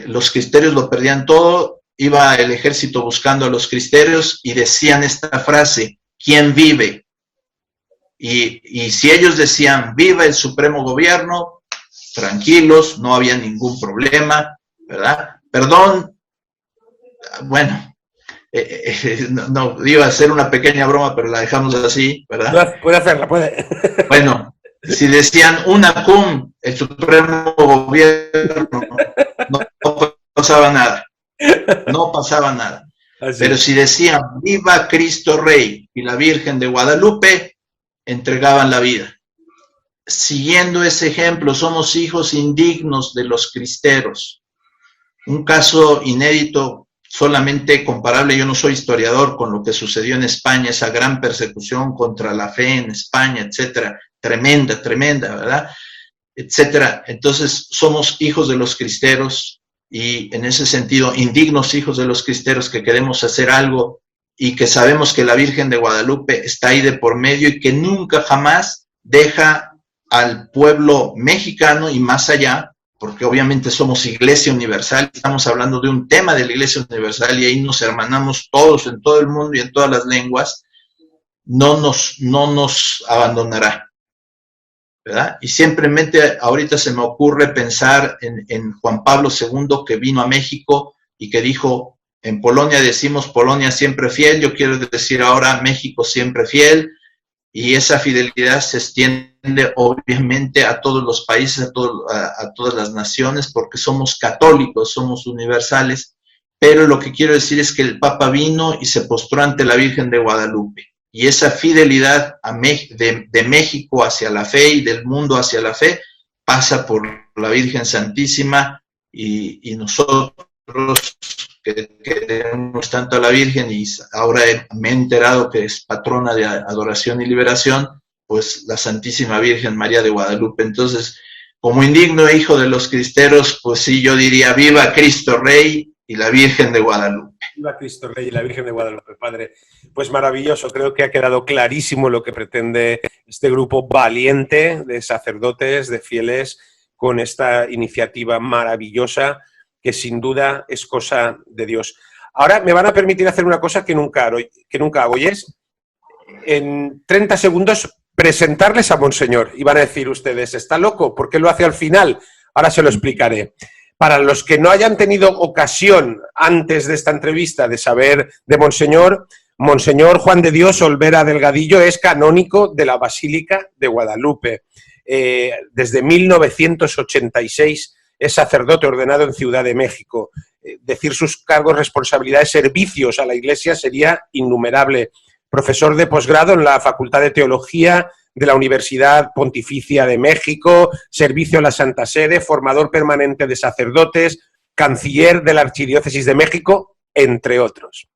los cristerios lo perdían todo, iba el ejército buscando a los cristerios y decían esta frase: ¿quién vive? Y si ellos decían viva el supremo gobierno, tranquilos, no había ningún problema, ¿verdad? Perdón, bueno, no iba a hacer una pequeña broma, pero la dejamos así, ¿verdad?
Puede hacerla, puede.
Bueno, si decían una cum, el supremo gobierno, no pasaba nada. No pasaba nada. Así. Pero si decían viva Cristo Rey y la Virgen de Guadalupe, entregaban la vida. Siguiendo ese ejemplo, somos hijos indignos de los cristeros. Un caso inédito, solamente comparable, yo no soy historiador, con lo que sucedió en España, esa gran persecución contra la fe en España, etcétera, tremenda, ¿verdad? Etcétera. Entonces, somos hijos de los cristeros, y en ese sentido, indignos hijos de los cristeros, que queremos hacer algo y que sabemos que la Virgen de Guadalupe está ahí de por medio y que nunca jamás deja al pueblo mexicano y más allá, porque obviamente somos Iglesia Universal, estamos hablando de un tema de la Iglesia Universal y ahí nos hermanamos todos en todo el mundo y en todas las lenguas, no nos abandonará, ¿verdad? Y simplemente ahorita se me ocurre pensar en Juan Pablo II, que vino a México y que dijo, en Polonia decimos Polonia siempre fiel, yo quiero decir ahora México siempre fiel, y esa fidelidad se extiende obviamente a todos los países, a todas las naciones, porque somos católicos, somos universales, pero lo que quiero decir es que el Papa vino y se postró ante la Virgen de Guadalupe, y esa fidelidad de México hacia la fe y del mundo hacia la fe pasa por la Virgen Santísima, y nosotros que queremos tanto a la Virgen, y ahora me he enterado que es patrona de adoración y liberación, pues la Santísima Virgen María de Guadalupe. Entonces, como indigno hijo de los cristeros, pues sí, yo diría viva Cristo Rey y la Virgen de Guadalupe.
Viva Cristo Rey y la Virgen de Guadalupe, Padre. Pues maravilloso, creo que ha quedado clarísimo lo que pretende este grupo valiente de sacerdotes, de fieles, con esta iniciativa maravillosa, que sin duda es cosa de Dios. Ahora me van a permitir hacer una cosa que nunca hago, y es, en 30 segundos, presentarles a Monseñor. Y van a decir ustedes, ¿está loco? ¿Por qué lo hace al final? Ahora se lo explicaré. Para los que no hayan tenido ocasión antes de esta entrevista de saber de Monseñor, Monseñor Juan de Dios Olvera Delgadillo es canónico de la Basílica de Guadalupe. Desde 1986 es sacerdote ordenado en Ciudad de México. Decir sus cargos, responsabilidades, servicios a la Iglesia sería innumerable. Profesor de posgrado en la Facultad de Teología de la Universidad Pontificia de México, servicio a la Santa Sede, formador permanente de sacerdotes, canciller de la Archidiócesis de México, entre otros.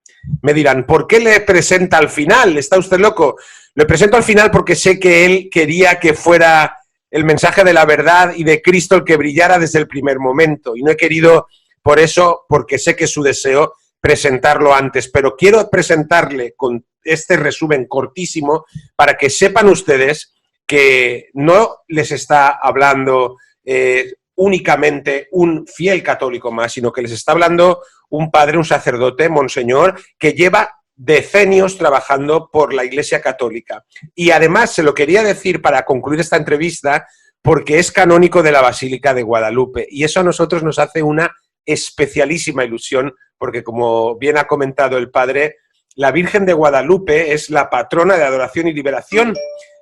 Me dirán, ¿por qué le presenta al final? ¿Está usted loco? Le presento al final porque sé que él quería que fuera el mensaje de la verdad y de Cristo el que brillara desde el primer momento. Y no he querido, por eso, porque sé que es su deseo, presentarlo antes. Pero quiero presentarle con este resumen cortísimo para que sepan ustedes que no les está hablando únicamente un fiel católico más, sino que les está hablando un padre, un sacerdote, Monseñor, que lleva decenios trabajando por la Iglesia Católica. Y además se lo quería decir para concluir esta entrevista porque es canónico de la Basílica de Guadalupe y eso a nosotros nos hace una especialísima ilusión porque, como bien ha comentado el padre, la Virgen de Guadalupe es la patrona de adoración y liberación,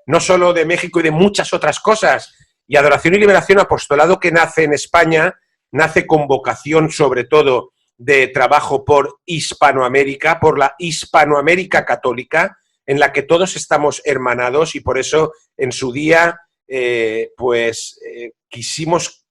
no solo de México y de muchas otras cosas. Y adoración y liberación, apostolado que nace en España, nace con vocación sobre todo de trabajo por Hispanoamérica, por la Hispanoamérica católica, en la que todos estamos hermanados y por eso en su día quisimos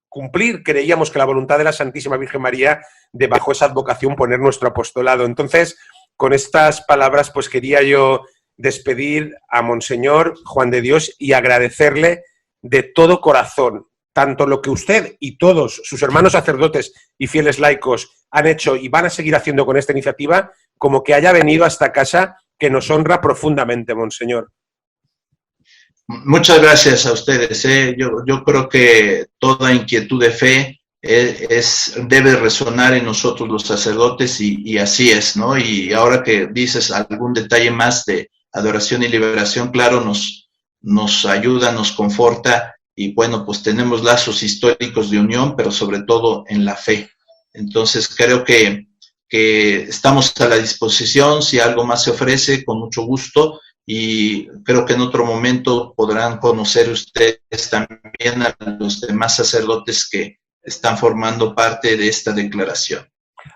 cumplir, creíamos que la voluntad de la Santísima Virgen María de bajo esa advocación poner nuestro apostolado. Entonces, con estas palabras pues quería yo despedir a Monseñor Juan de Dios y agradecerle de todo corazón tanto lo que usted y todos sus hermanos sacerdotes y fieles laicos han hecho y van a seguir haciendo con esta iniciativa, como que haya venido a esta casa que nos honra profundamente, Monseñor.
Muchas gracias a ustedes. Yo creo que toda inquietud de fe debe resonar en nosotros los sacerdotes y así es, ¿no? Y ahora que dices algún detalle más de adoración y liberación, claro, nos ayuda, nos conforta y bueno, pues tenemos lazos históricos de unión, pero sobre todo en la fe. Entonces creo que estamos a la disposición, si algo más se ofrece, con mucho gusto, y creo que en otro momento podrán conocer ustedes también a los demás sacerdotes que están formando parte de esta declaración.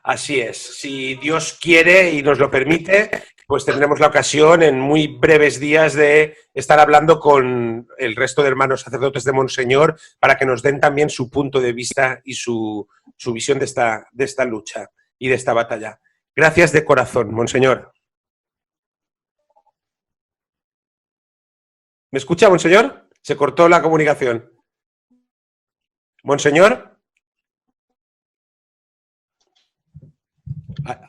Así es, si Dios quiere y nos lo permite, pues tendremos la ocasión en muy breves días de estar hablando con el resto de hermanos sacerdotes de Monseñor para que nos den también su punto de vista y su visión de esta lucha y de esta batalla. Gracias de corazón, Monseñor. ¿Me escucha, Monseñor? Se cortó la comunicación. ¿Monseñor?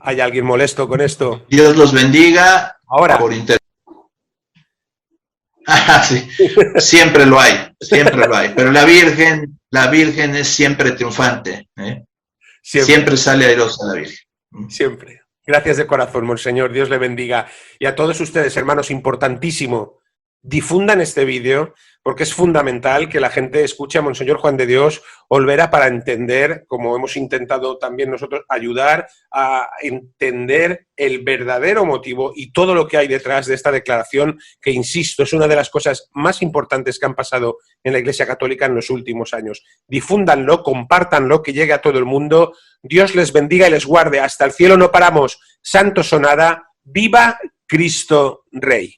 ¿Hay alguien molesto con esto?
Dios los bendiga.
Ahora.
Por internet. Sí. Siempre lo hay, siempre lo hay. Pero la Virgen es siempre triunfante. Siempre sale airosa la Virgen.
Siempre. Gracias de corazón, Monseñor. Dios le bendiga. Y a todos ustedes, hermanos, importantísimo, difundan este vídeo porque es fundamental que la gente escuche a Monseñor Juan de Dios Olvera para entender, como hemos intentado también nosotros, ayudar a entender el verdadero motivo y todo lo que hay detrás de esta declaración que, insisto, es una de las cosas más importantes que han pasado en la Iglesia Católica en los últimos años. Difúndanlo, compártanlo, que llegue a todo el mundo. Dios les bendiga y les guarde. Hasta el cielo no paramos. Santo sonada. ¡Viva Cristo Rey!